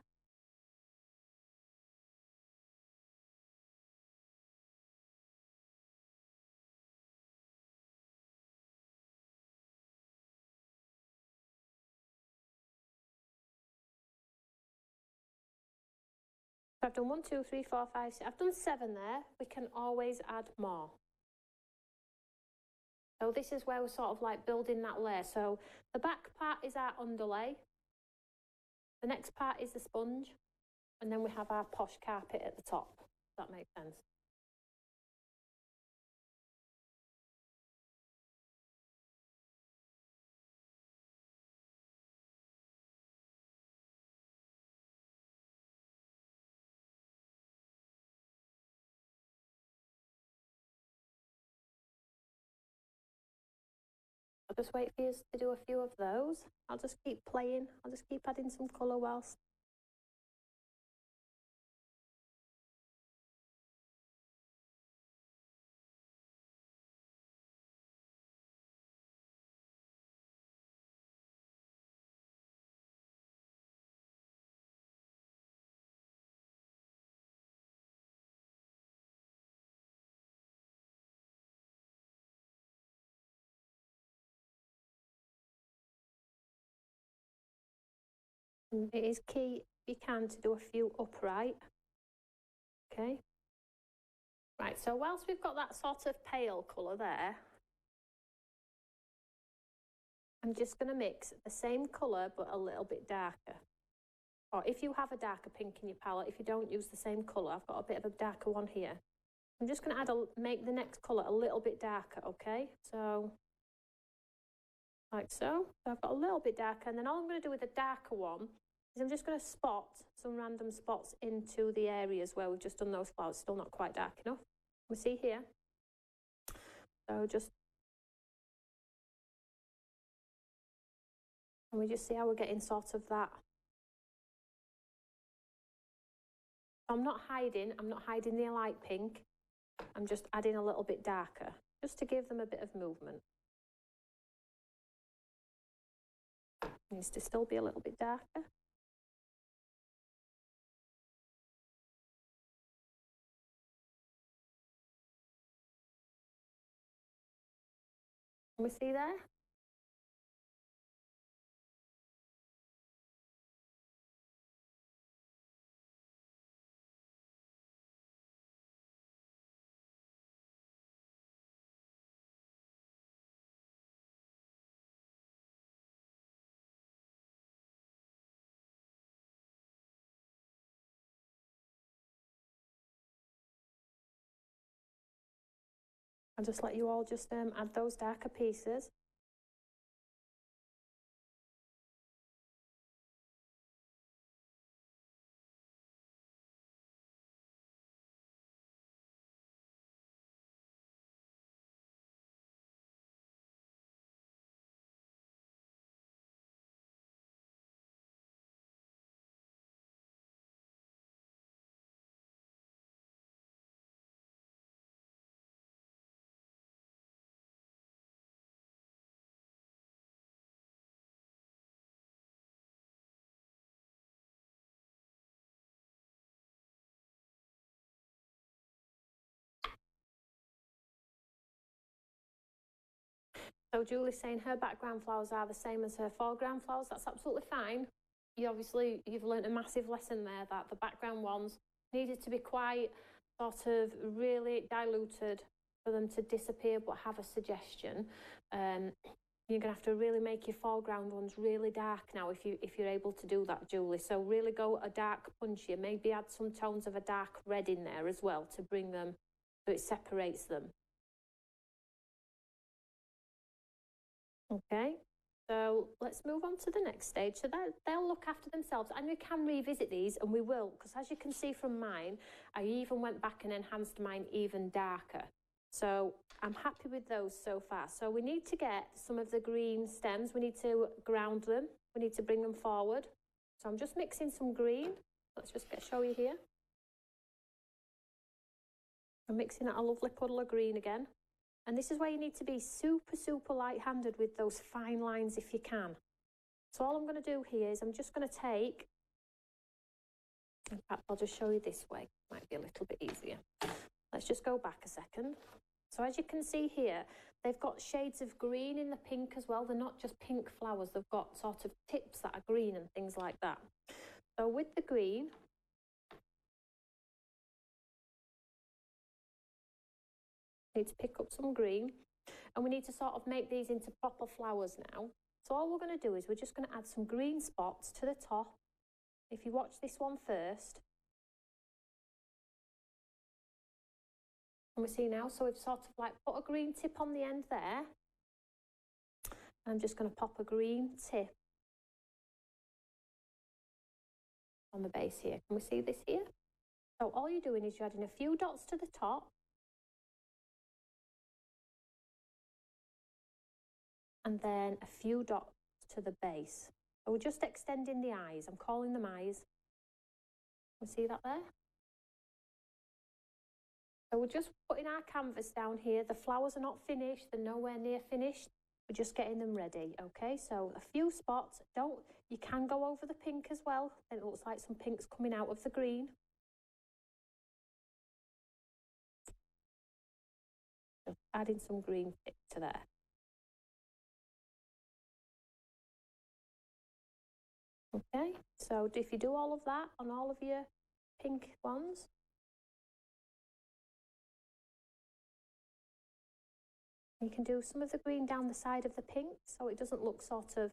So I've done 1, 2, 3, 4, 5, 6. I've done 7 there. We can always add more. So this is where we're sort of like building that layer. So the back part is our underlay. The next part is the sponge. And then we have our posh carpet at the top. Does that make sense? I'll just wait for you to do a few of those. I'll just keep playing. I'll just keep adding some colour whilst. It is key, if you can, to do a few upright. Okay. Right, so whilst we've got that sort of pale colour there, I'm just going to mix the same colour but a little bit darker. Or if you have a darker pink in your palette, if you don't use the same colour, I've got a bit of a darker one here. I'm just going to make the next colour a little bit darker, okay? So, like so. So I've got a little bit darker, and then all I'm going to do with the darker one is I'm just going to spot some random spots into the areas where we've just done those flowers. Still not quite dark enough. We see here. So just, and we just see how we're getting sort of that. I'm not hiding the light pink. I'm just adding a little bit darker, just to give them a bit of movement. Needs to still be a little bit darker. Can we see there? I'll just let you all just add those darker pieces. So Julie's saying her background flowers are the same as her foreground flowers. That's absolutely fine. You've learned a massive lesson there that the background ones needed to be quite sort of really diluted for them to disappear, but have a suggestion. You're going to have to really make your foreground ones really dark now if you're able to do that, Julie. So really go a dark punchier, maybe add some tones of a dark red in there as well to bring them, so it separates them. Okay, so let's move on to the next stage. So they'll look after themselves, and we can revisit these, and we will, because as you can see from mine, I even went back and enhanced mine even darker. So I'm happy with those so far. So we need to get some of the green stems, we need to ground them, we need to bring them forward. So I'm just mixing some green. Let's just show you here. I'm mixing out a lovely puddle of green again. And this is where you need to be super, super light-handed with those fine lines if you can. So all I'm going to do here is I'm just going to take, in fact, I'll just show you this way. Might be a little bit easier. Let's just go back a second. So as you can see here, they've got shades of green in the pink as well. They're not just pink flowers. They've got sort of tips that are green and things like that. So with the green, need to pick up some green, and we need to sort of make these into proper flowers now. So all we're going to do is we're just going to add some green spots to the top. If you watch this one first, and we see now, so we've sort of like put a green tip on the end there. I'm just going to pop a green tip on the base here. Can we see this here? So all you're doing is you're adding a few dots to the top, and then a few dots to the base. So we're just extending the eyes. I'm calling them eyes. You see that there? So we're just putting our canvas down here. The flowers are not finished. They're nowhere near finished. We're just getting them ready, okay? So a few spots. You can go over the pink as well. Then it looks like some pink's coming out of the green. Just adding some green to there. Okay, so if you do all of that on all of your pink ones, you can do some of the green down the side of the pink so it doesn't look sort of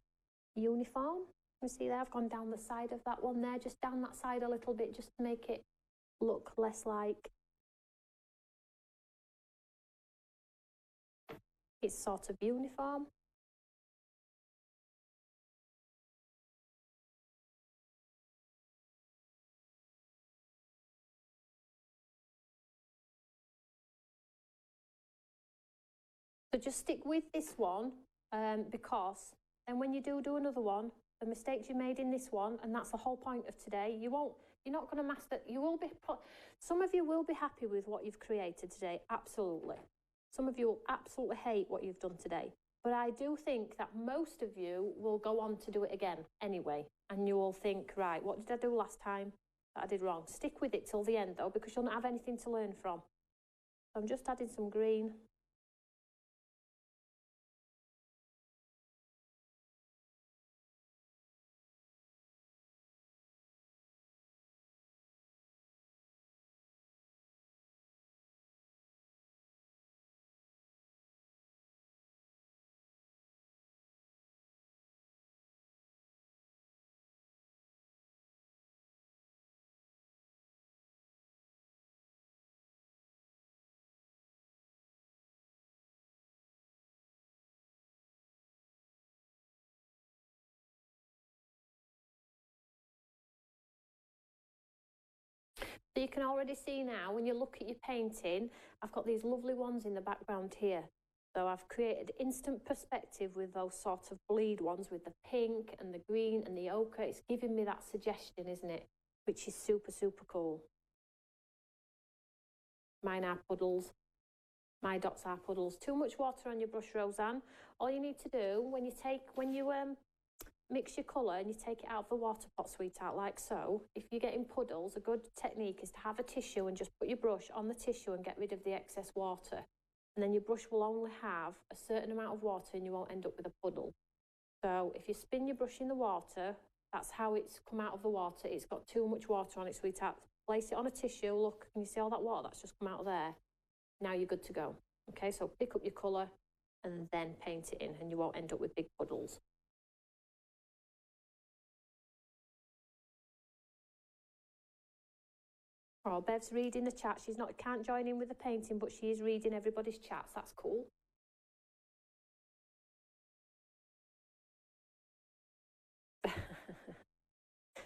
uniform. You see there, I've gone down the side of that one there, just down that side a little bit, just to make it look less like it's sort of uniform. So just stick with this one because then when you do another one, the mistakes you made in this one, and that's the whole point of today, you're not going to master, some of you will be happy with what you've created today, absolutely. Some of you will absolutely hate what you've done today. But I do think that most of you will go on to do it again anyway. And you will think, right, what did I do last time that I did wrong? Stick with it till the end though, because you'll not have anything to learn from. So I'm just adding some green. So you can already see now, when you look at your painting, I've got these lovely ones in the background here. So I've created instant perspective with those sort of bleed ones with the pink and the green and the ochre. It's giving me that suggestion, isn't it? Which is super, super cool. Mine are puddles. My dots are puddles. Too much water on your brush, Roseanne. All you need to do when you mix your colour and you take it out of the water pot, sweetheart, like so. If you're getting puddles, a good technique is to have a tissue and just put your brush on the tissue and get rid of the excess water. And then your brush will only have a certain amount of water and you won't end up with a puddle. So if you spin your brush in the water, that's how it's come out of the water. It's got too much water on it, sweetheart. Place it on a tissue, look, can you see all that water that's just come out of there? Now you're good to go. Okay, so pick up your colour and then paint it in and you won't end up with big puddles. Oh, Bev's reading the chat. Can't join in with the painting, but she is reading everybody's chats. That's cool.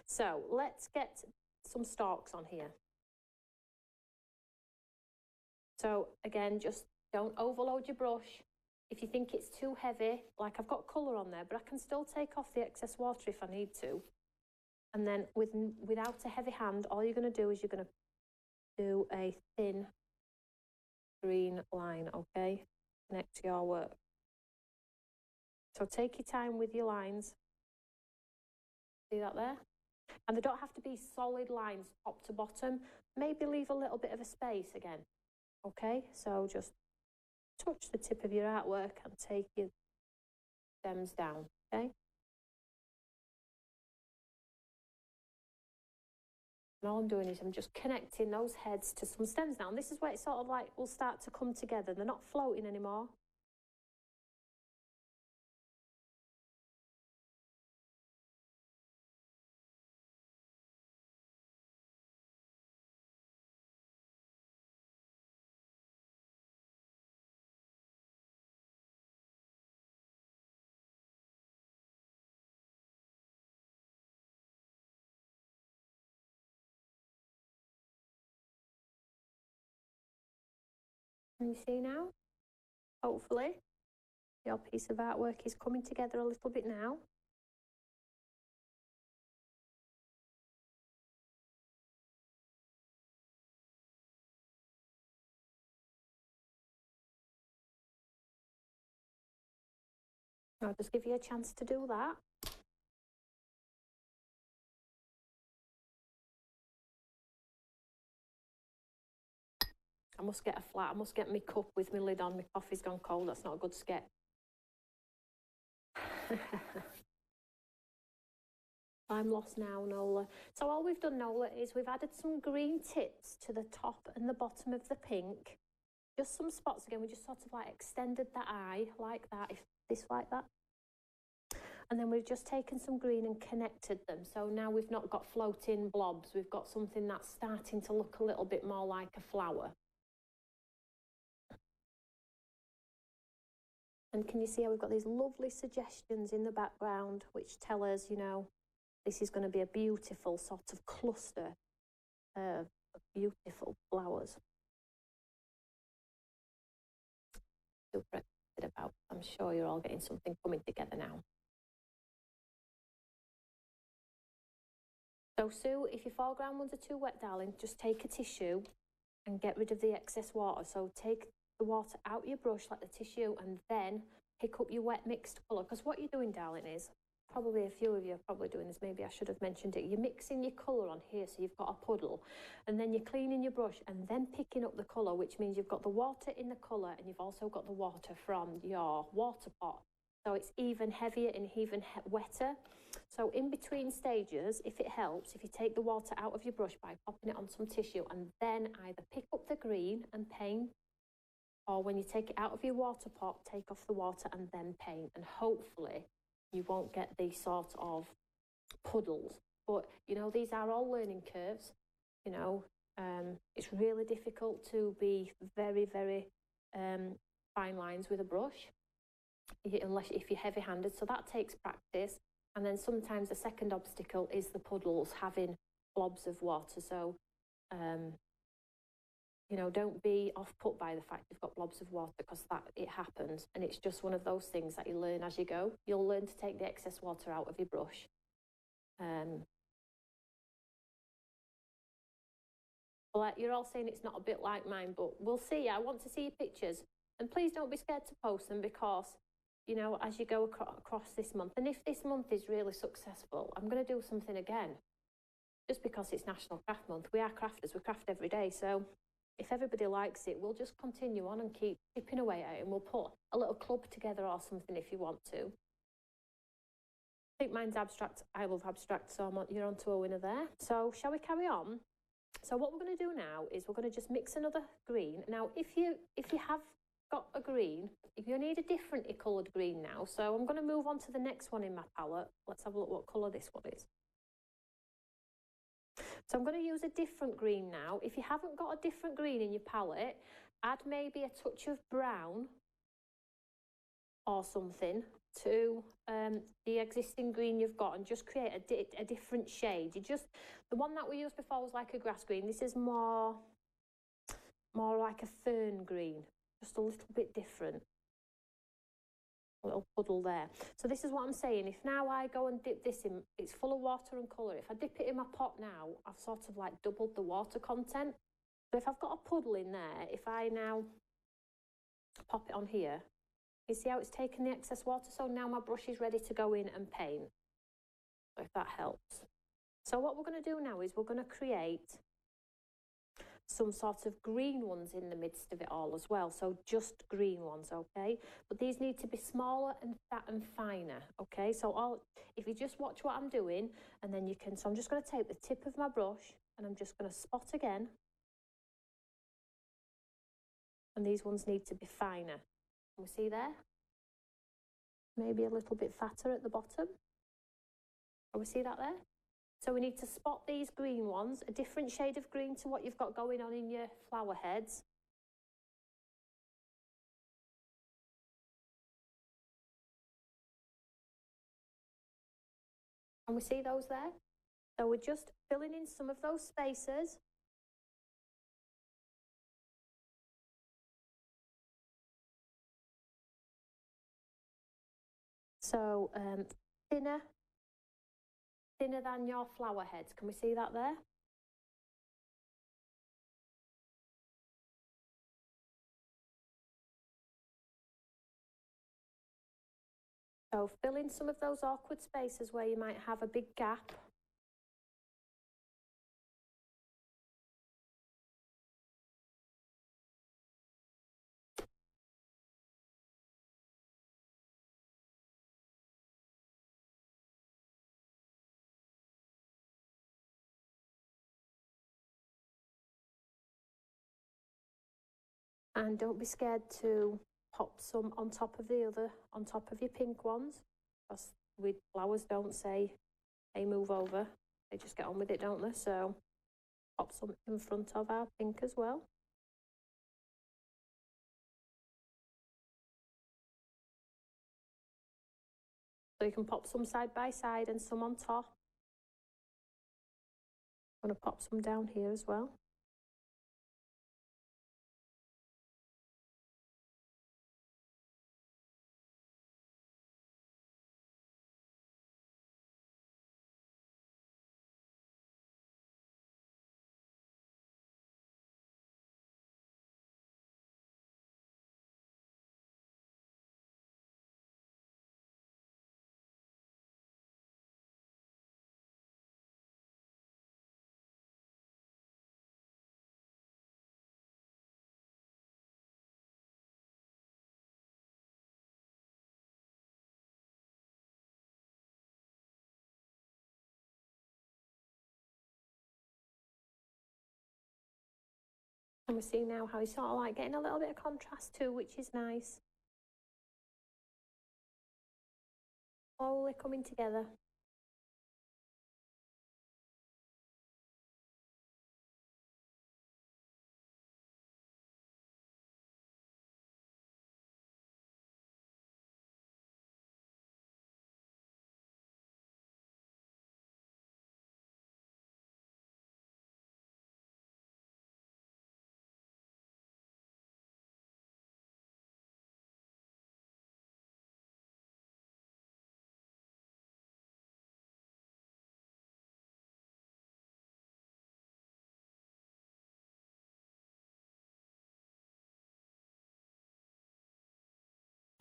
So let's get some stalks on here. So again, just don't overload your brush. If you think it's too heavy, like I've got colour on there, but I can still take off the excess water if I need to. And then without a heavy hand, all you're going to do is you're going to do a thin green line, okay? Connect to your work. So take your time with your lines. See that there? And they don't have to be solid lines top to bottom. Maybe leave a little bit of a space again. Okay, so just touch the tip of your artwork and take your stems down, okay? And all I'm doing is I'm just connecting those heads to some stems now. And this is where it sort of like will start to come together. They're not floating anymore. Can you see now? Hopefully. Your piece of artwork is coming together a little bit now. I'll just give you a chance to do that. I must get a flat. I must get my cup with my lid on. My coffee's gone cold. That's not a good sketch. I'm lost now, Nola. So all we've done, Nola, is we've added some green tips to the top and the bottom of the pink. Just some spots again. We just sort of like extended the eye like that, if this like that. And then we've just taken some green and connected them. So now we've not got floating blobs. We've got something that's starting to look a little bit more like a flower. And can you see how we've got these lovely suggestions in the background which tell us, you know, this is going to be a beautiful sort of cluster of beautiful flowers. Super excited about. I'm sure you're all getting something coming together now. So Sue, if your foreground ones are too wet, darling, just take a tissue and get rid of the excess water. So take the water out your brush like the tissue and then pick up your wet mixed colour. Because what you're doing, darling, is, probably a few of you are probably doing this, maybe I should have mentioned it, you're mixing your colour on here so you've got a puddle, and then you're cleaning your brush and then picking up the colour, which means you've got the water in the colour and you've also got the water from your water pot. So it's even heavier and even wetter. So in between stages, if it helps, if you take the water out of your brush by popping it on some tissue and then either pick up the green and paint, or when you take it out of your water pot, take off the water and then paint, and hopefully you won't get these sort of puddles. But, you know, these are all learning curves, you know. It's really difficult to be very, very fine lines with a brush, unless if you're heavy-handed, so that takes practice. And then sometimes the second obstacle is the puddles having blobs of water. So, you know, don't be off-put by the fact you've got blobs of water, because that it happens, and it's just one of those things that you learn as you go. You'll learn to take the excess water out of your brush. Well, you're all saying it's not a bit like mine, but we'll see. I want to see your pictures, and please don't be scared to post them, because, you know, as you go across this month, and if this month is really successful, I'm going to do something again, just because it's National Craft Month. We are crafters, we craft every day, so if everybody likes it, we'll just continue on and keep chipping away at it, and we'll put a little club together or something if you want to. I think mine's abstract. I love abstract, so you're onto a winner there. So shall we carry on? So what we're going to do now is we're going to just mix another green. Now, if you have got a green, you need a differently coloured green now. So I'm going to move on to the next one in my palette. Let's have a look what colour this one is. So I'm going to use a different green now. If you haven't got a different green in your palette, add maybe a touch of brown or something to the existing green you've got, and just create a different shade. The one that we used before was like a grass green. This is more like a fern green, just a little bit different. A little puddle there. So this is what I'm saying. If now I go and dip this in, it's full of water and colour. If I dip it in my pot now, I've sort of like doubled the water content. So if I've got a puddle in there, if I now pop it on here, you see how it's taken the excess water? So now my brush is ready to go in and paint, if that helps. So what we're going to do now is we're going to create some sort of green ones in the midst of it all as well. So just green ones, okay? But these need to be smaller and fat and finer, okay? So if you just watch what I'm doing, and then you can, so I'm just going to take the tip of my brush and I'm just going to spot again. And these ones need to be finer. Can we see there? Maybe a little bit fatter at the bottom. Can we see that there? So we need to spot these green ones, a different shade of green to what you've got going on in your flower heads. And we see those there? So we're just filling in some of those spaces. So thinner than your flower heads. Can we see that there? So fill in some of those awkward spaces where you might have a big gap. And don't be scared to pop some on top of the other, on top of your pink ones, because with flowers don't say, hey, move over. They just get on with it, don't they? So pop some in front of our pink as well. So you can pop some side by side and some on top. I'm going to pop some down here as well. And we see now how he's sort of like getting a little bit of contrast too, which is nice. Slowly coming together.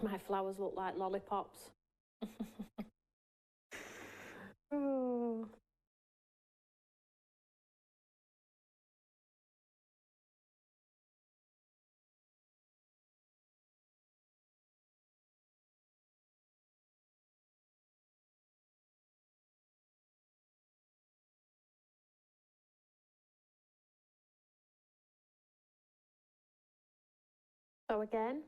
My flowers look like lollipops. Oh. So again,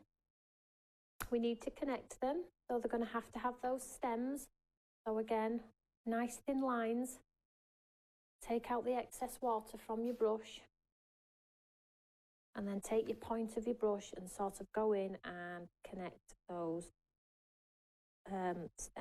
we need to connect them. So they're going to have those stems. So again, nice thin lines. Take out the excess water from your brush. And then take your point of your brush and sort of go in and connect those stems.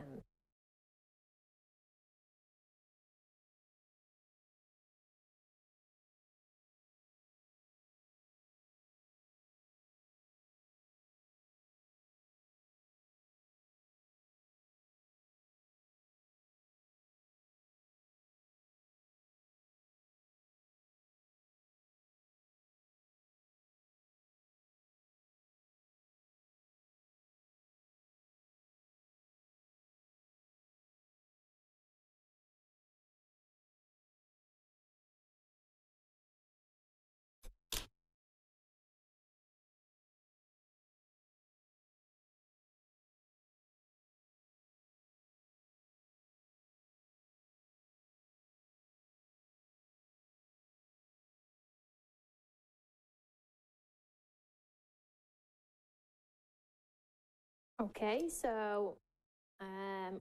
Okay, so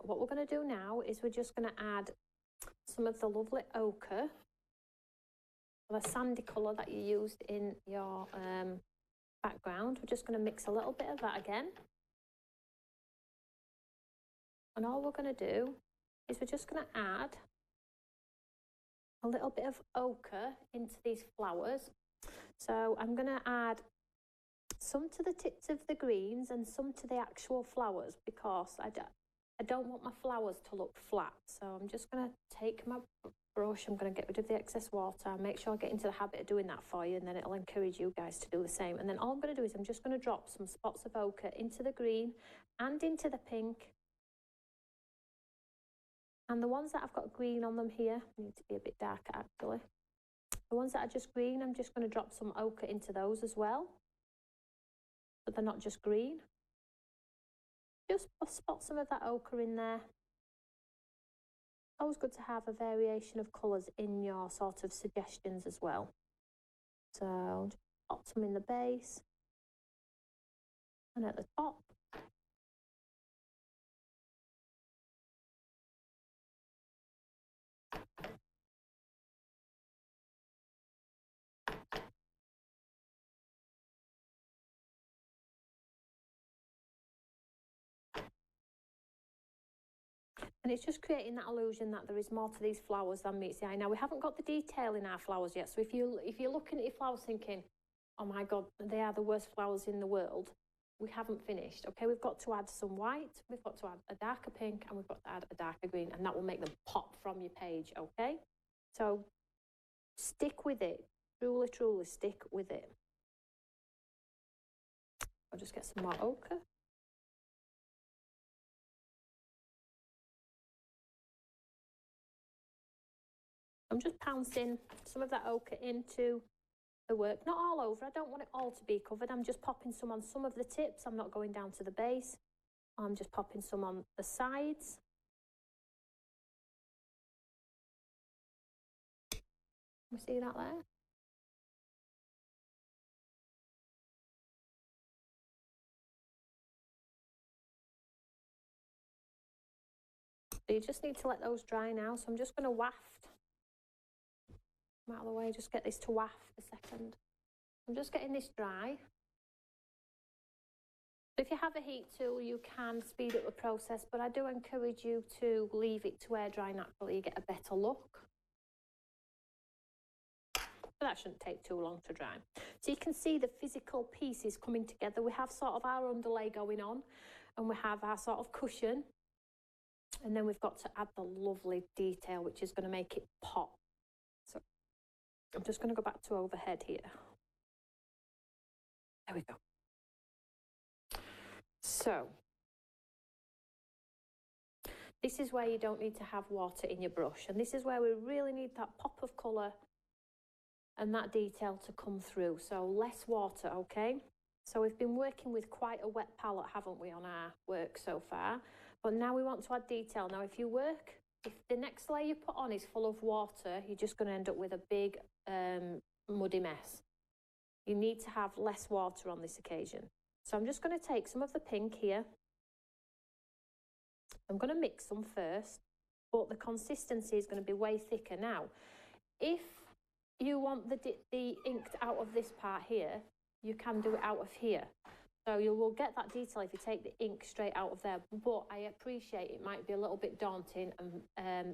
what we're going to do now is we're just going to add some of the lovely ochre, the sandy colour that you used in your background. We're just going to mix a little bit of that again. And all we're going to do is we're just going to add a little bit of ochre into these flowers. So I'm going to add some to the tips of the greens and some to the actual flowers, because I I don't want my flowers to look flat, so I'm just going to take my brush, I'm going to get rid of the excess water, make sure I get into the habit of doing that for you, and then it'll encourage you guys to do the same. And then all I'm going to do is I'm just going to drop some spots of ochre into the green and into the pink. And the ones that I've got green on them here need to be a bit darker actually. The ones that are just green, I'm just going to drop some ochre into those as well, but they're not just green. Just spot some of that ochre in there. Always good to have a variation of colours in your sort of suggestions as well. So just pop some in the base and at the top. And it's just creating that illusion that there is more to these flowers than meets the eye. Now, we haven't got the detail in our flowers yet, so if you're looking at your flowers thinking, oh my God, they are the worst flowers in the world, we haven't finished, okay? We've got to add some white, we've got to add a darker pink, and we've got to add a darker green, and that will make them pop from your page, okay? So stick with it, truly, truly stick with it. I'll just get some more ochre. I'm just pouncing some of that ochre into the work, not all over. I don't want it all to be covered. I'm just popping some on some of the tips. I'm not going down to the base. I'm just popping some on the sides. You see that there? So you just need to let those dry now. So I'm just going to waft. I'm out of the way, just get this to waft a second. I'm just getting this dry. If you have a heat tool, you can speed up the process, but I do encourage you to leave it to air dry naturally. You get a better look. But that shouldn't take too long to dry. So you can see the physical pieces coming together. We have sort of our underlay going on, and we have our sort of cushion. And then we've got to add the lovely detail, which is going to make it pop. So I'm just going to go back to overhead here. There we go. So this is where you don't need to have water in your brush, and this is where we really need that pop of colour and that detail to come through. So less water, okay? So we've been working with quite a wet palette, haven't we, on our work so far? But now we want to add detail. Now, if the next layer you put on is full of water, you're just going to end up with a big muddy mess. You need to have less water on this occasion. So I'm just going to take some of the pink here. I'm going to mix them first, but the consistency is going to be way thicker. Now, if you want the ink out of this part here, you can do it out of here. So you will get that detail if you take the ink straight out of there, but I appreciate it might be a little bit daunting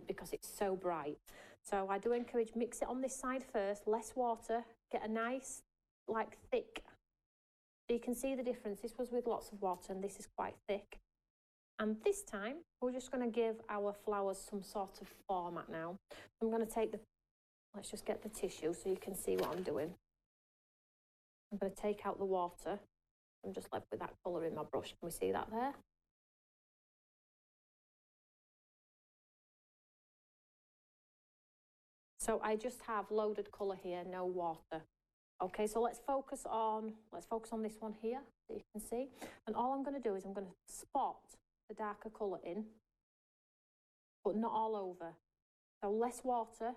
because it's so bright. So I do encourage mix it on this side first, less water, get a nice, like thick. So you can see the difference. This was with lots of water and this is quite thick. And this time, we're just going to give our flowers some sort of format now. I'm going to take let's just get the tissue so you can see what I'm doing. I'm going to take out the water. I'm just left with that colour in my brush. Can we see that there? So I just have loaded colour here, no water. Okay, so let's focus on this one here, so you can see. And all I'm going to do is I'm going to spot the darker colour in, but not all over. So less water.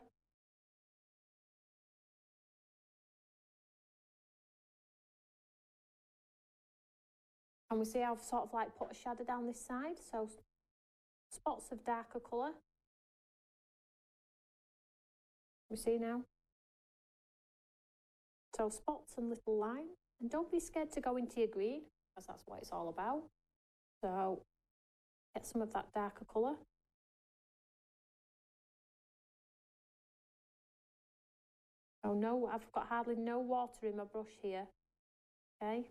And we see I've sort of like put a shadow down this side, so spots of darker colour. We see now? So spots and little lines. And don't be scared to go into your green, because that's what it's all about. So get some of that darker colour. Oh no, I've got hardly no water in my brush here. Okay.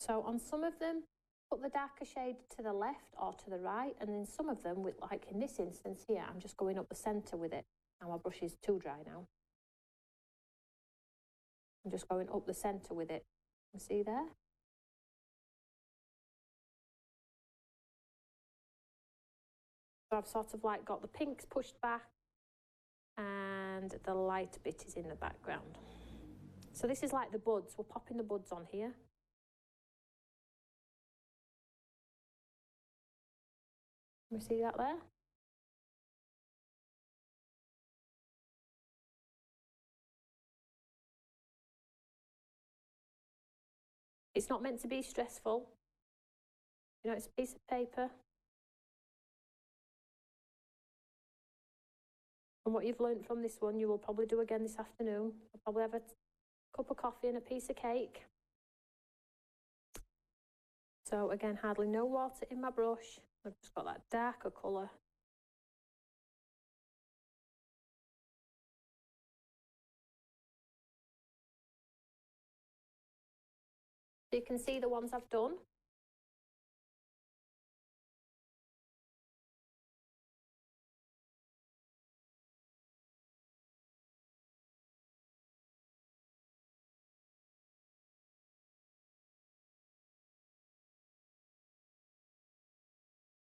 So on some of them, put the darker shade to the left or to the right, and then some of them, with, like in this instance here, I'm just going up the centre with it. Now my brush is too dry now. I'm just going up the centre with it. You see there? So I've sort of like got the pinks pushed back and the light bit is in the background. So this is like the buds. We're popping the buds on here. Can we see that there? It's not meant to be stressful. You know, it's a piece of paper. And what you've learnt from this one, you will probably do again this afternoon. You'll probably have a cup of coffee and a piece of cake. So again, hardly no water in my brush. I've just got that darker colour. So you can see the ones I've done.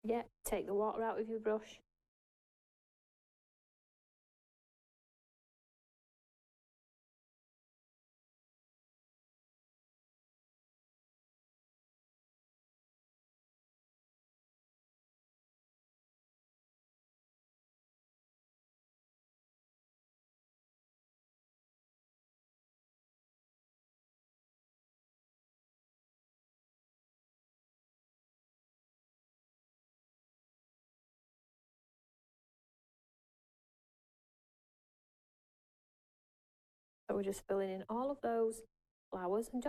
Yeah, take the water out of your brush. So we're just filling in all of those flowers, and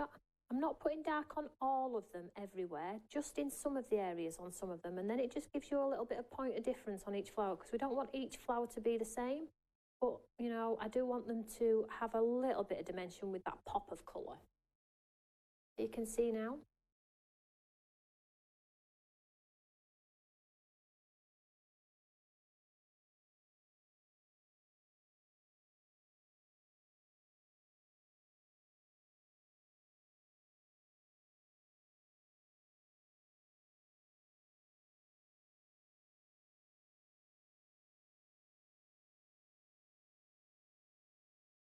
I'm not putting dark on all of them everywhere, just in some of the areas on some of them, and then it just gives you a little bit of point of difference on each flower, because we don't want each flower to be the same, but you know, I do want them to have a little bit of dimension with that pop of colour. You can see now.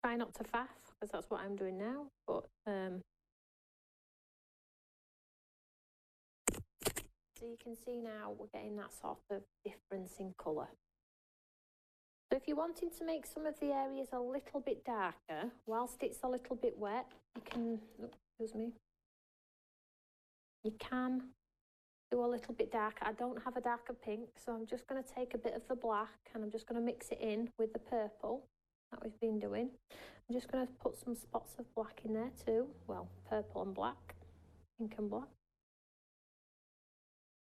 Try not to faff, because that's what I'm doing now, but so you can see now we're getting that sort of difference in colour. So if you're wanting to make some of the areas a little bit darker, whilst it's a little bit wet, you can, excuse me, you can do a little bit darker. I don't have a darker pink, so I'm just going to take a bit of the black and I'm just going to mix it in with the purple that we've been doing. I'm just going to put some spots of black in there too. Well, purple and black, pink and black.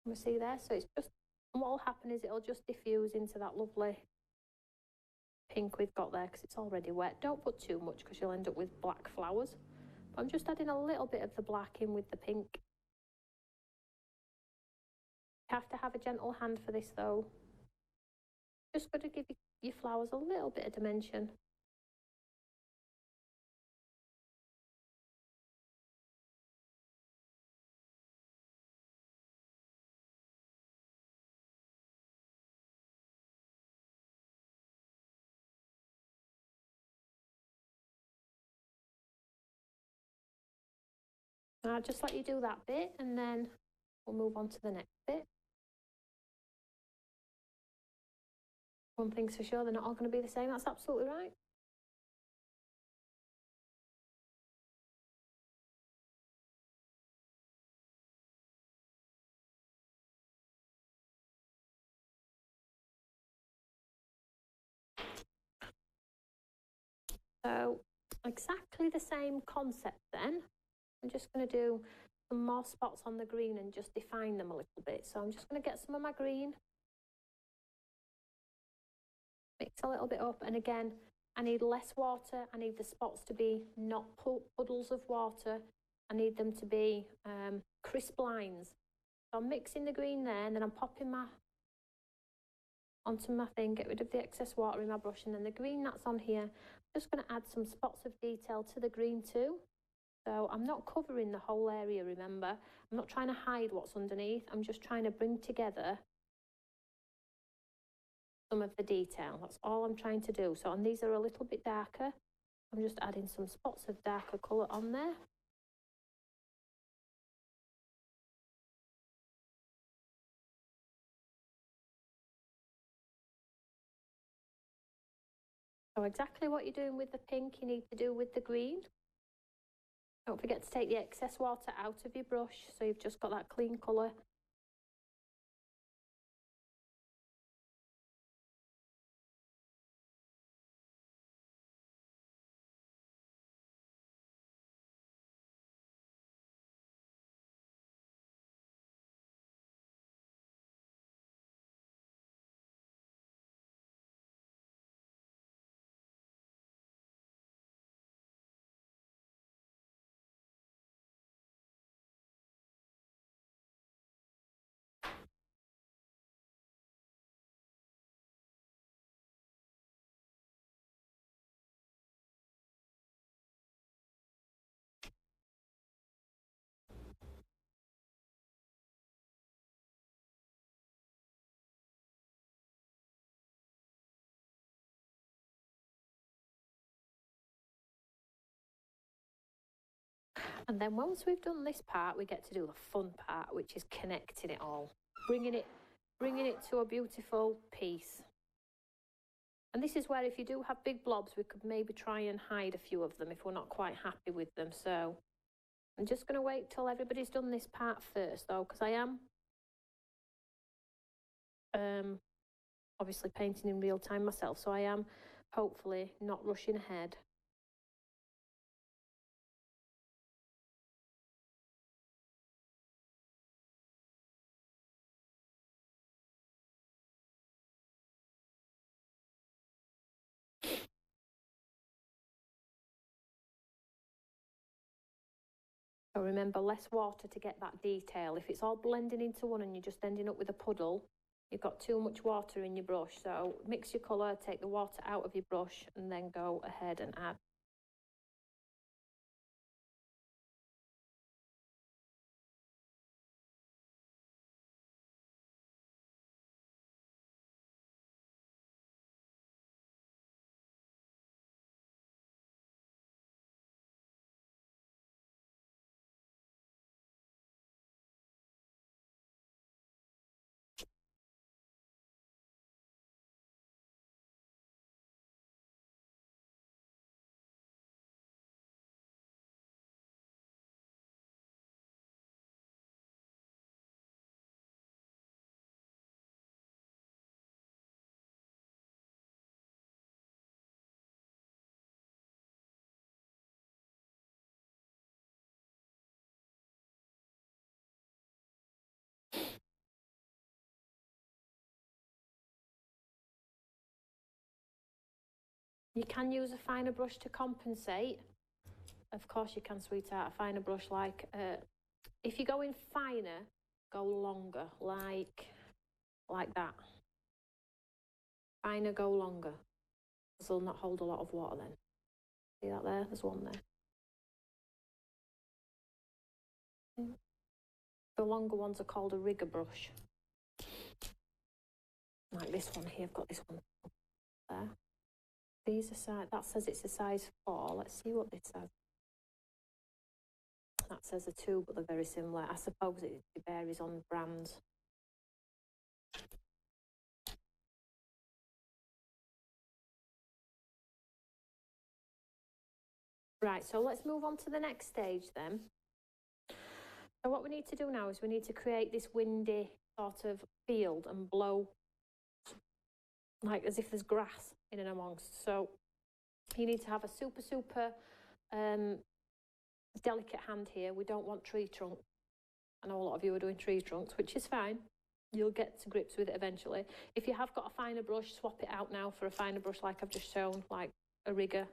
You see there? So it's just, and what will happen is it'll just diffuse into that lovely pink we've got there, because it's already wet. Don't put too much because you'll end up with black flowers. But I'm just adding a little bit of the black in with the pink. You have to have a gentle hand for this though. Just got to give your flowers a little bit of dimension. Now I'll just let you do that bit and then we'll move on to the next bit. One thing's for sure, they're not all going to be the same. That's absolutely right. So exactly the same concept then. I'm just going to do some more spots on the green and just define them a little bit. So I'm just going to get some of my green, mix a little bit up, and again, I need less water. I need the spots to be not puddles of water, I need them to be crisp lines. So I'm mixing the green there, and then I'm popping onto my thing, get rid of the excess water in my brush, and then the green that's on here, I'm just going to add some spots of detail to the green too. So I'm not covering the whole area, remember. I'm not trying to hide what's underneath. I'm just trying to bring together some of the detail. That's all I'm trying to do. So, and these are a little bit darker. I'm just adding some spots of darker colour on there. So exactly what you're doing with the pink, you need to do with the green. Don't forget to take the excess water out of your brush, so you've just got that clean colour. And then once we've done this part, we get to do the fun part, which is connecting it all, bringing it to a beautiful piece. And this is where, if you do have big blobs, we could maybe try and hide a few of them if we're not quite happy with them. So I'm just going to wait till everybody's done this part first, though, because I am obviously painting in real time myself, so I am hopefully not rushing ahead. So remember, less water to get that detail. If it's all blending into one and you're just ending up with a puddle, you've got too much water in your brush. So mix your colour, take the water out of your brush, and then go ahead and add. You can use a finer brush to compensate. Of course you can, sweetheart. A finer brush, like if you're going finer, go longer, like that. Finer, go longer. This will not hold a lot of water then. See that there? There's one there. The longer ones are called a rigger brush. Like this one here, I've got this one there. These are size, that says it's a size 4. Let's see what this says. That says a 2, but they're very similar. I suppose it varies on brands. Right, so let's move on to the next stage then. So what we need to do now is we need to create this windy sort of field and blow, like as if there's grass in and amongst. So you need to have a super delicate hand here. We don't want tree trunk. I know a lot of you are doing tree trunks, which is fine. You'll get to grips with it eventually. If you have got a finer brush, swap it out now for a finer brush like I've just shown, like a rigger.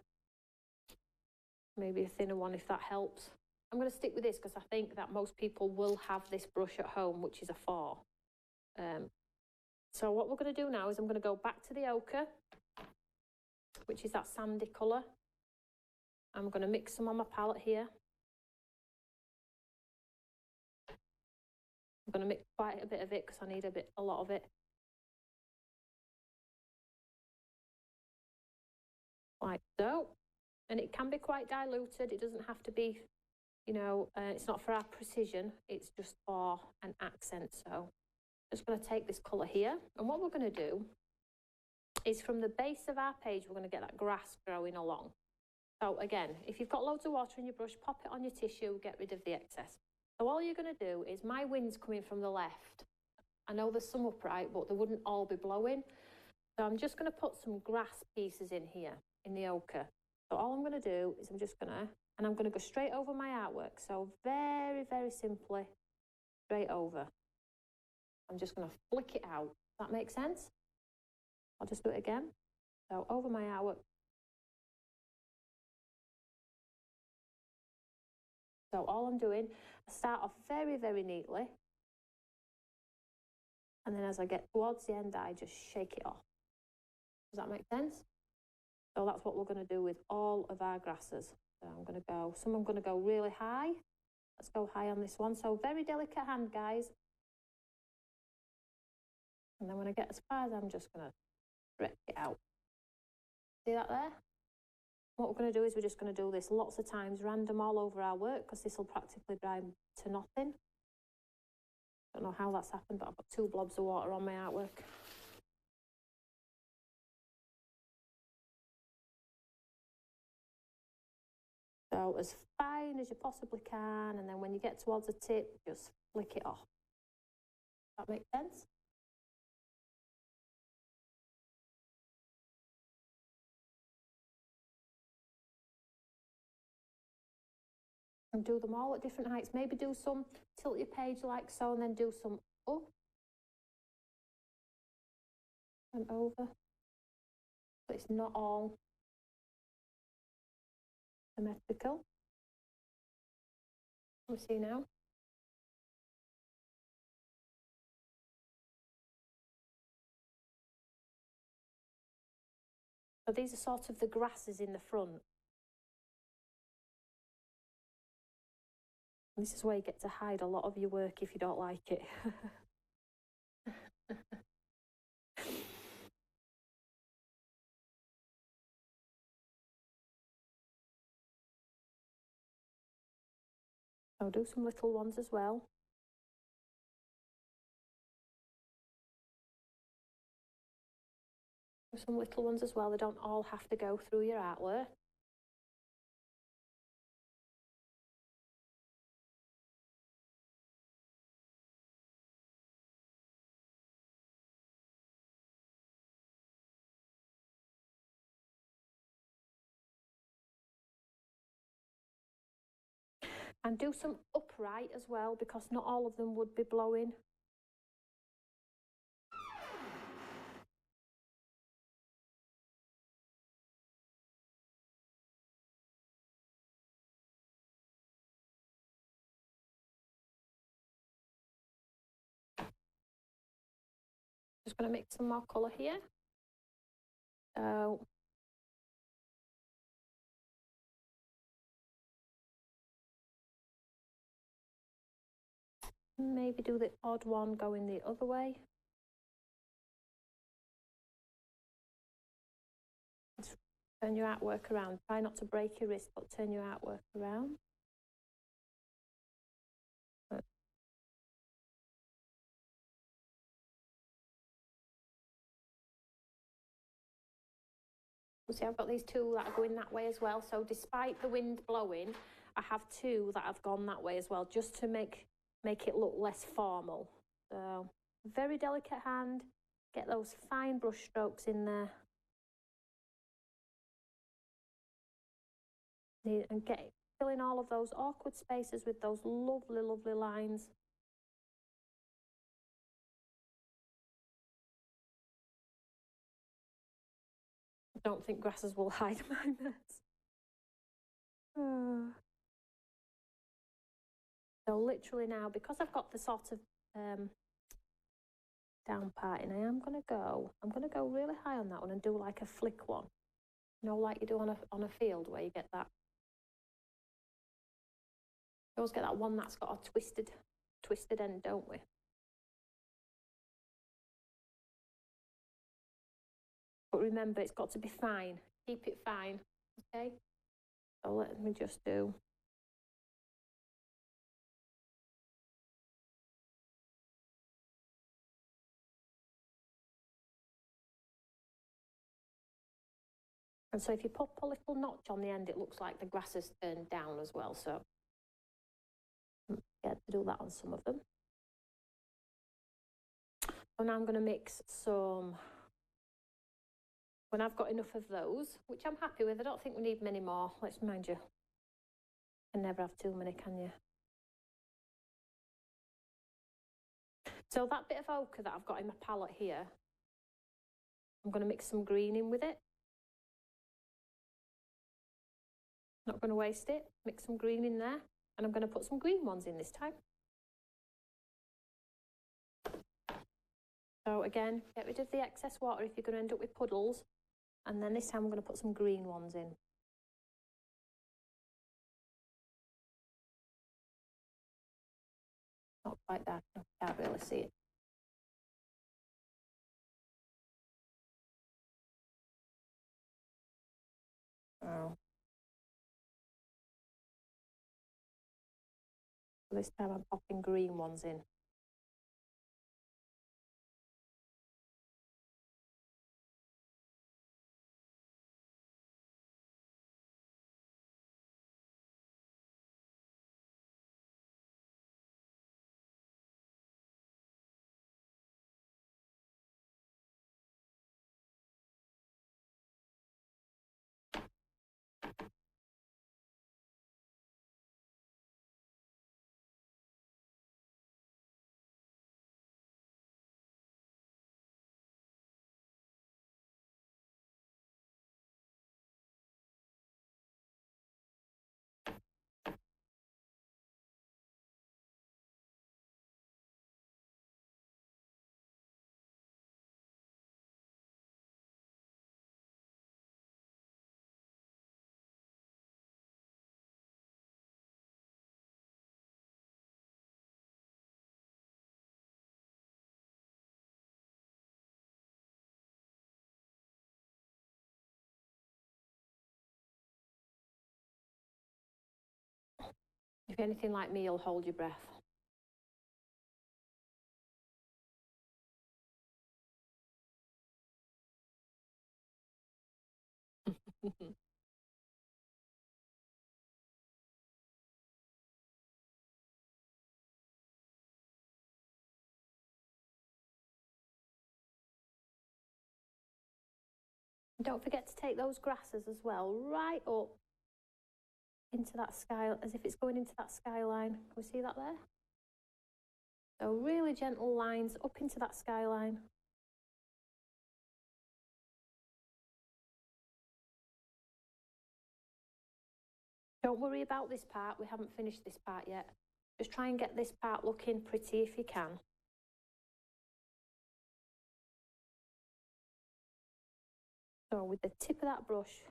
Maybe a thinner one if that helps. I'm going to stick with this because I think that most people will have this brush at home, which is a 4. So what we're going to do now is I'm going to go back to the ochre, which is that sandy colour. I'm going to mix some on my palette here. I'm going to mix quite a bit of it because I need a lot of it. Like so. And it can be quite diluted. It doesn't have to be, you know, it's not for our precision. It's just for an accent. So just going to take this colour here. And what we're going to do is from the base of our page, we're going to get that grass growing along. So again, if you've got loads of water in your brush, pop it on your tissue, get rid of the excess. So all you're going to do is, my wind's coming from the left. I know there's some upright, but they wouldn't all be blowing. So I'm just going to put some grass pieces in here, in the ochre. So all I'm going to do is I'm going to go straight over my artwork. So very, very simply, straight over. I'm just going to flick it out. Does that make sense? I'll just do it again. So over my artwork. So all I'm doing, I start off very, very neatly. And then as I get towards the end, I just shake it off. Does that make sense? So that's what we're going to do with all of our grasses. So I'm going to go really high. Let's go high on this one. So very delicate hand, guys. And then when I get as far as, I'm just going to stretch it out. See that there? What we're going to do is we're just going to do this lots of times, random all over our work, because this will practically dry to nothing. Don't know how that's happened, but I've got 2 blobs of water on my artwork. So as fine as you possibly can, and then when you get towards the tip, just flick it off. Does that make sense? And do them all at different heights. Maybe do some, tilt your page like so, and then do some up and over. But it's not all symmetrical. We see now. So these are sort of the grasses in the front. This is where you get to hide a lot of your work if you don't like it. I'll do some little ones as well. Some little ones as well. They don't all have to go through your artwork. And do some upright as well, because not all of them would be blowing. Just going to mix some more colour here. So maybe do the odd one going the other way. Just turn your artwork around. Try not to break your wrist, but turn your artwork around. See, I've got these 2 that are going that way as well. So despite the wind blowing, I have 2 that have gone that way as well, just to make it look less formal. So very delicate hand. Get those fine brush strokes in there. And fill in all of those awkward spaces with those lovely, lovely lines. I don't think grasses will hide my mess. So literally now, because I've got the sort of down part in, I'm going to go really high on that one and do like a flick one. You know, like you do on a field where you get that. You always get that one that's got a twisted end, don't we? But remember, it's got to be fine. Keep it fine, okay? So let me just do. And so if you pop a little notch on the end, it looks like the grass has turned down as well. So get to do that on some of them. So now I'm going to mix some, when I've got enough of those, which I'm happy with. I don't think we need many more. Let's mind you, you can never have too many, can you? So that bit of ochre that I've got in my palette here, I'm going to mix some green in with it. Not going to waste it. Mix some green in there, and I'm going to put some green ones in this time. So again, get rid of the excess water if you're going to end up with puddles, and then this time I'm going to put some green ones in. Not quite dark enough, can't really see it. Oh. This time I'm popping green ones in. If you're anything like me, you'll hold your breath. Don't forget to take those grasses as well, right up into that sky, as if it's going into that skyline. Can we see that there? So really gentle lines up into that skyline. Don't worry about this part, we haven't finished this part yet. Just try and get this part looking pretty if you can. So with the tip of that brush,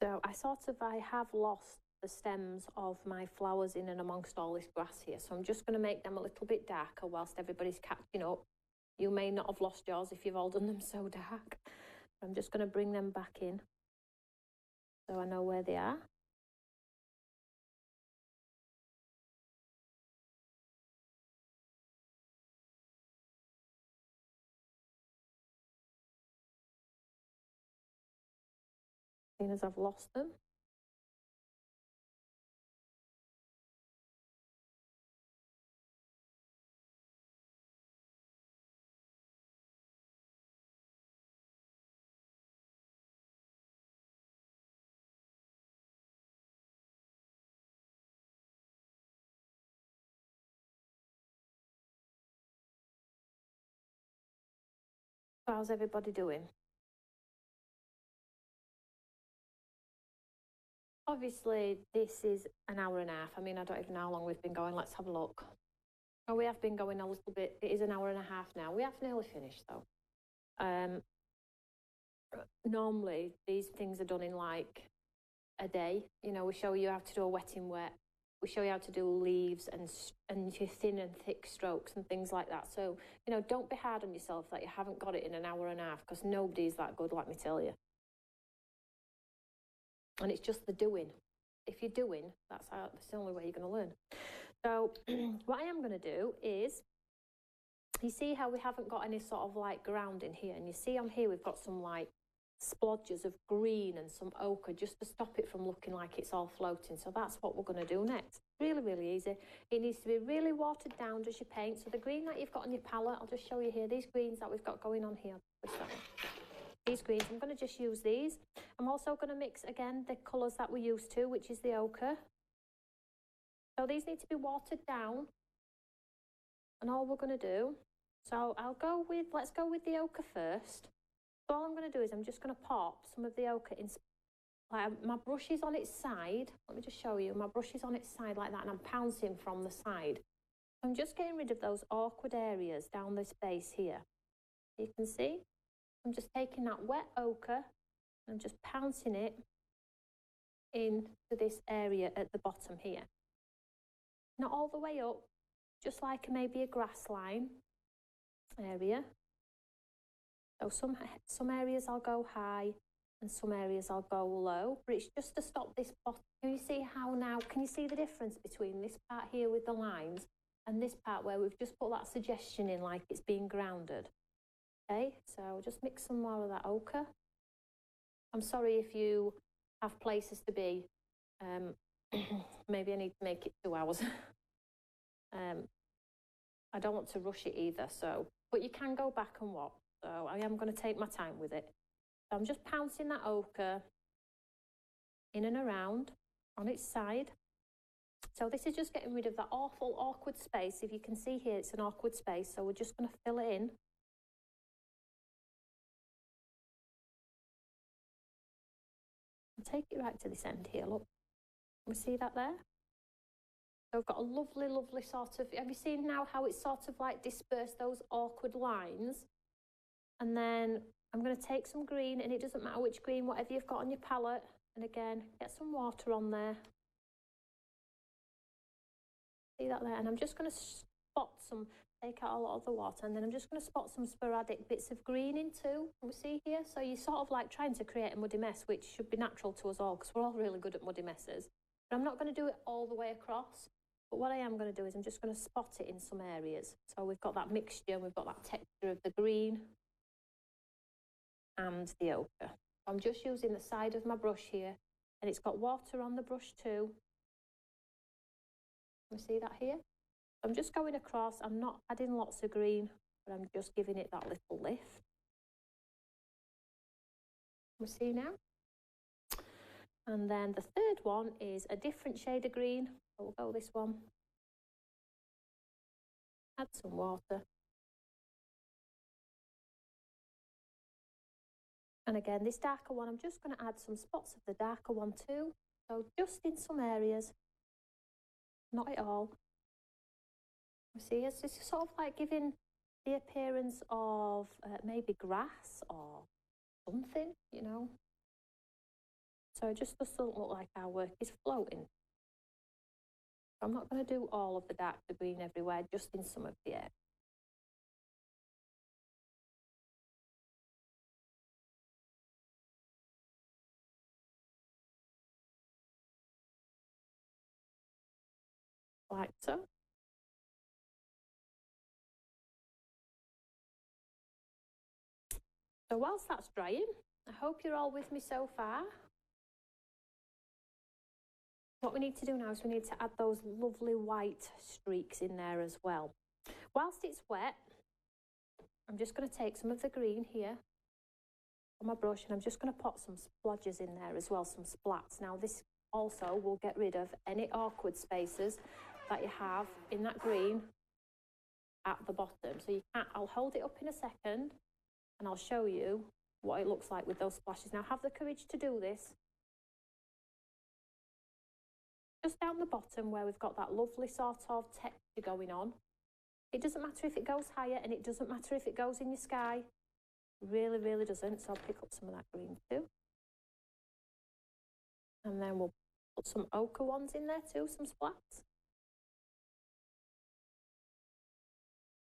so I have lost the stems of my flowers in and amongst all this grass here. So I'm just going to make them a little bit darker whilst everybody's catching up. You may not have lost yours if you've all done them so dark. I'm just going to bring them back in so I know where they are. seeing as I've lost them. How's everybody doing? Obviously, this is an hour and a half. I mean, I don't even know how long we've been going. Let's have a look. Oh, we have been going a little bit. It is an hour and a half now. We have nearly finished, though. Normally, these things are done in like a day. You know, we show you how to do a wetting wet. We show you how to do leaves and your thin and thick strokes and things like that. So, you know, don't be hard on yourself that you haven't got it in an hour and a half, because nobody's that good, let me tell you. And it's just the doing. If you're doing, that's the only way you're going to learn. So what I am going to do is, you see how we haven't got any sort of like ground in here, and you see on here we've got some like splodges of green and some ochre just to stop it from looking like it's all floating. So that's what we're going to do next. Really, really easy. It needs to be really watered down, does your paint. So the green that you've got on your palette, I'll just show you here, these greens that we've got going on here. These greens, I'm going to just use these. I'm also going to mix again the colours that we're used to, which is the ochre. So these need to be watered down. And all we're going to do, so let's go with the ochre first. So all I'm going to do is I'm just going to pop some of the ochre in, like my brush is on its side. Let me just show you. My brush is on its side like that, and I'm pouncing from the side. I'm just getting rid of those awkward areas down this base here. You can see, I'm just taking that wet ochre and I'm just pouncing it into this area at the bottom here. Not all the way up, just like maybe a grass line area. So some areas I'll go high and some areas I'll go low, but it's just to stop this bottom. Can you see how now, can you see the difference between this part here with the lines and this part where we've just put that suggestion in like it's being grounded? Okay, so just mix some more of that ochre. I'm sorry if you have places to be. Maybe I need to make it 2 hours. I don't want to rush it either, so, but you can go back and watch. So I am going to take my time with it. So I'm just pouncing that ochre in and around on its side. So this is just getting rid of that awful awkward space. If you can see here, it's an awkward space. So we're just going to fill it in. I'll take it right to this end here, look. We see that there? So I've got a lovely, lovely sort of, have you seen now how it's sort of like dispersed those awkward lines? And then I'm going to take some green, and it doesn't matter which green, whatever you've got on your palette. And again, get some water on there. See that there? And I'm just going to spot some, take out a lot of the water, and then I'm just going to spot some sporadic bits of green in too. We see here? So you're sort of like trying to create a muddy mess, which should be natural to us all, because we're all really good at muddy messes. But I'm not going to do it all the way across. But what I am going to do is I'm just going to spot it in some areas. So we've got that mixture, we've got that texture of the green and the ochre. I'm just using the side of my brush here, and it's got water on the brush too. You see that here? I'm just going across. I'm not adding lots of green, but I'm just giving it that little lift. We see now? And then the third one is a different shade of green. So we'll go this one. Add some water. And again, this darker one, I'm just going to add some spots of the darker one too. So just in some areas, not at all. You see, it's just sort of like giving the appearance of maybe grass or something, you know. So it just doesn't look like our work is floating. I'm not going to do all of the dark green everywhere, just in some of the air. Like so. So whilst that's drying, I hope you're all with me so far. What we need to do now is we need to add those lovely white streaks in there as well. Whilst it's wet, I'm just going to take some of the green here on my brush, and I'm just going to put some splodges in there as well, some splats. Now this also will get rid of any awkward spaces that you have in that green at the bottom. So you can't, I'll hold it up in a second and I'll show you what it looks like with those splashes. Now have the courage to do this just down the bottom where we've got that lovely sort of texture going on. It doesn't matter if it goes higher, and it doesn't matter if it goes in your sky. Really, really doesn't. So I'll pick up some of that green too. And then we'll put some ochre ones in there too, some splats.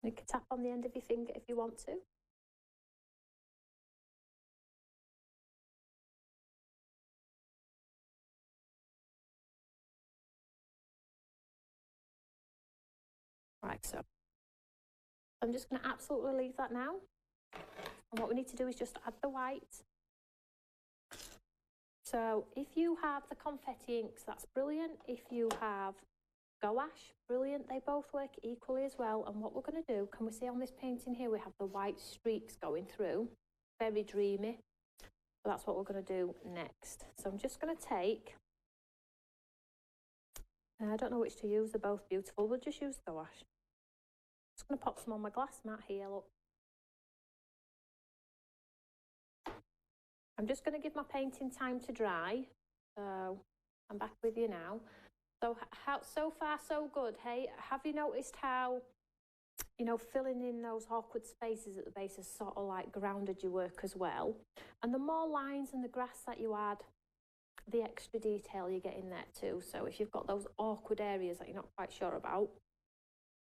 You can tap on the end of your finger if you want to. Right, so I'm just going to absolutely leave that now. And what we need to do is just add the white. So if you have the confetti inks, that's brilliant. If you have gouache, brilliant. They both work equally as well. And what we're going to do, can we see on this painting here, we have the white streaks going through. Very dreamy. So that's what we're going to do next. So I'm just going to take, I don't know which to use, they're both beautiful. We'll just use gouache. Just going to pop some on my glass mat here, look. I'm just going to give my painting time to dry. So I'm back with you now. So so far so good, hey? Have you noticed how, you know, filling in those awkward spaces at the base has sort of like grounded your work as well? And the more lines and the grass that you add, the extra detail you get in there too. So if you've got those awkward areas that you're not quite sure about,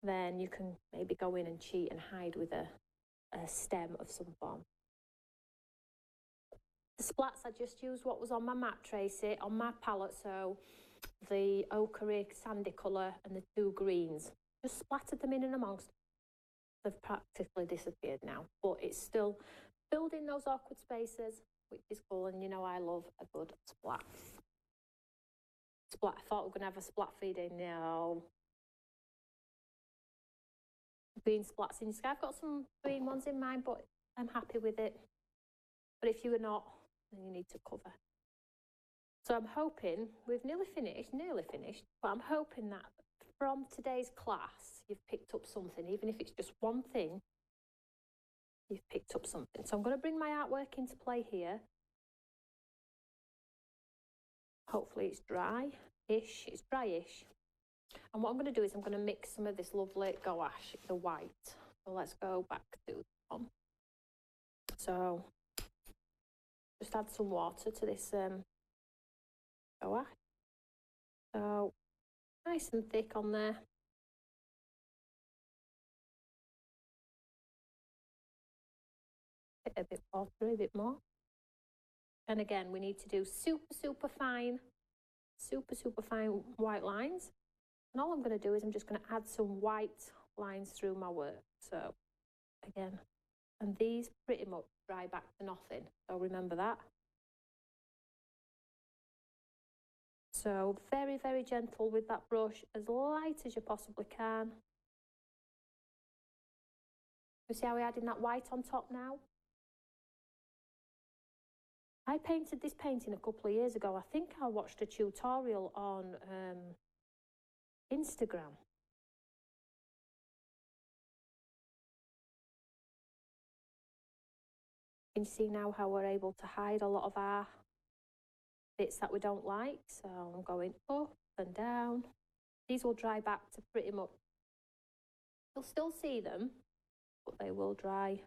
then you can maybe go in and cheat and hide with a stem of some form. The splats, I just used what was on my matte Tracy, on my palette, so the ochre sandy colour and the two greens. Just splattered them in and amongst. They've practically disappeared now, but it's still filled in those awkward spaces, which is cool, and you know I love a good splat. I thought we were going to have a splat feeding, no. Green splats in your sky. I've got some green ones in mind, but I'm happy with it. But if you are not, then you need to cover. So I'm hoping, we've nearly finished, but I'm hoping that from today's class, you've picked up something, even if it's just one thing, you've picked up something. So I'm going to bring my artwork into play here. Hopefully it's dry-ish, it's dry-ish. And what I'm going to do is I'm going to mix some of this lovely gouache, the white. So let's go back to the one. So just add some water to this gouache. So nice and thick on there. A bit watery, a bit more. And again, we need to do super fine white lines. And all I'm going to do is I'm just going to add some white lines through my work. So again, and these pretty much dry back to nothing. So remember that. So very, very gentle with that brush, as light as you possibly can. You see how we're adding that white on top now? I painted this painting a couple of years ago. I think I watched a tutorial on Instagram. You can see now how we're able to hide a lot of our bits that we don't like. So I'm going up and down. These will dry back to pretty much, you'll still see them, but they will dry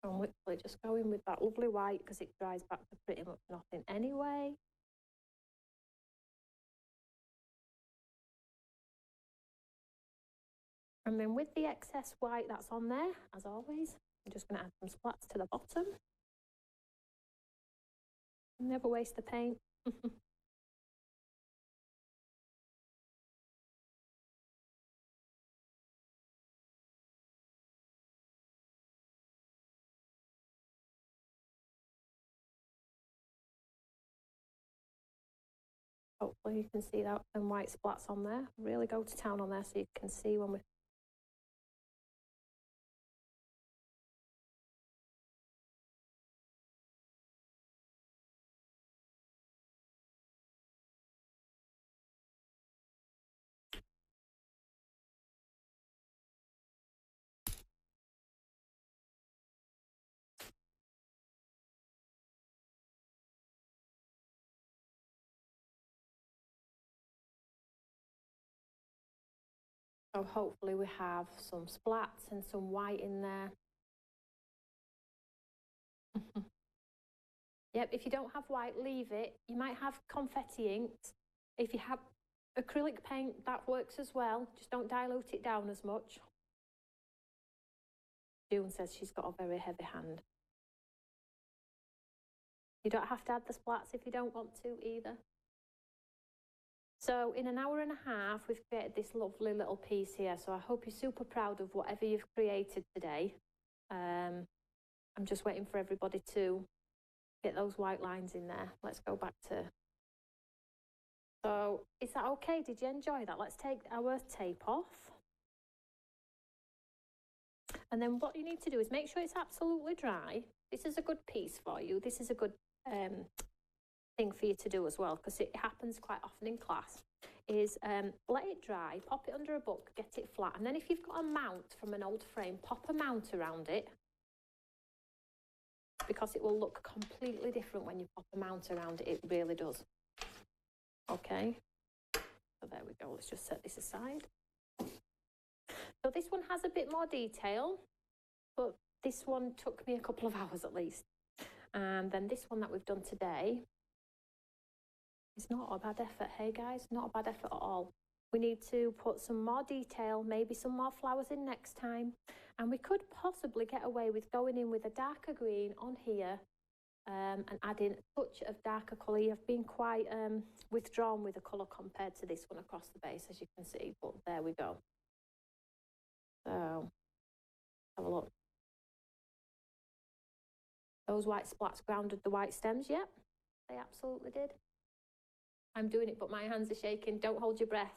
I'm literally just going with that lovely white because it dries back to pretty much nothing anyway. And then with the excess white that's on there, as always, I'm just going to add some splats to the bottom. Never waste the paint. Hopefully you can see that and white splats on there. Really go to town on there so you can see when we... So hopefully we have some splats and some white in there. Yep, if you don't have white, leave it. You might have confetti inks. If you have acrylic paint, that works as well. Just don't dilute it down as much. June says she's got a very heavy hand. You don't have to add the splats if you don't want to either. So in an hour and a half, we've created this lovely little piece here. So I hope you're super proud of whatever you've created today. I'm just waiting for everybody to get those white lines in there. Let's go back to... So is that okay? Did you enjoy that? Let's take our tape off. And then what you need to do is make sure it's absolutely dry. This is a good piece for you. This is a good thing for you to do as well, because it happens quite often in class, is let it dry, pop it under a book, get it flat. And then if you've got a mount from an old frame, pop a mount around it, because it will look completely different when you pop a mount around it. It really does. Okay, so there we go. Let's just set this aside. So this one has a bit more detail, but this one took me a couple of hours at least. And then this one that we've done today is not a bad effort. Hey guys, not a bad effort at all. We need to put some more detail, maybe some more flowers in next time. And we could possibly get away with going in with a darker green on here and adding a touch of darker colour. You've been quite withdrawn with the colour compared to this one across the base, as you can see, but there we go. So, have a look. Those white splats grounded the white stems, yeah, they absolutely did. I'm doing it, but my hands are shaking. Don't hold your breath.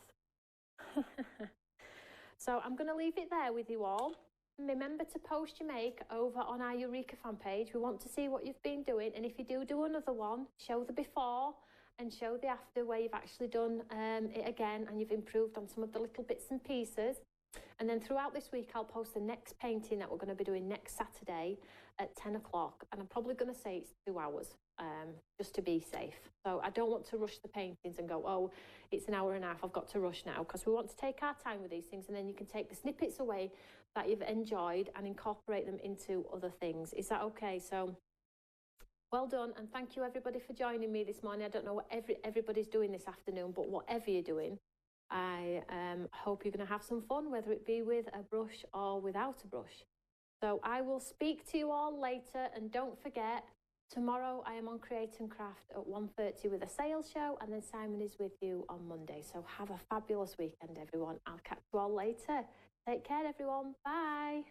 So I'm going to leave it there with you all. Remember to post your make over on our Eureka fan page. We want to see what you've been doing. And if you do another one, show the before and show the after, where you've actually done it again and you've improved on some of the little bits and pieces. And then throughout this week, I'll post the next painting that we're going to be doing next Saturday at 10 o'clock. And I'm probably going to say it's 2 hours, just to be safe. So I don't want to rush the paintings and go, oh, it's an hour and a half, I've got to rush now, because we want to take our time with these things, and then you can take the snippets away that you've enjoyed and incorporate them into other things. Is that okay? So well done, and thank you everybody for joining me this morning. I don't know what everybody's doing this afternoon, but whatever you're doing, I hope you're going to have some fun, whether it be with a brush or without a brush. So I will speak to you all later, and don't forget, tomorrow I am on Create and Craft at 1:30 with a sales show, and then Simon is with you on Monday. So have a fabulous weekend, everyone. I'll catch you all later. Take care, everyone. Bye.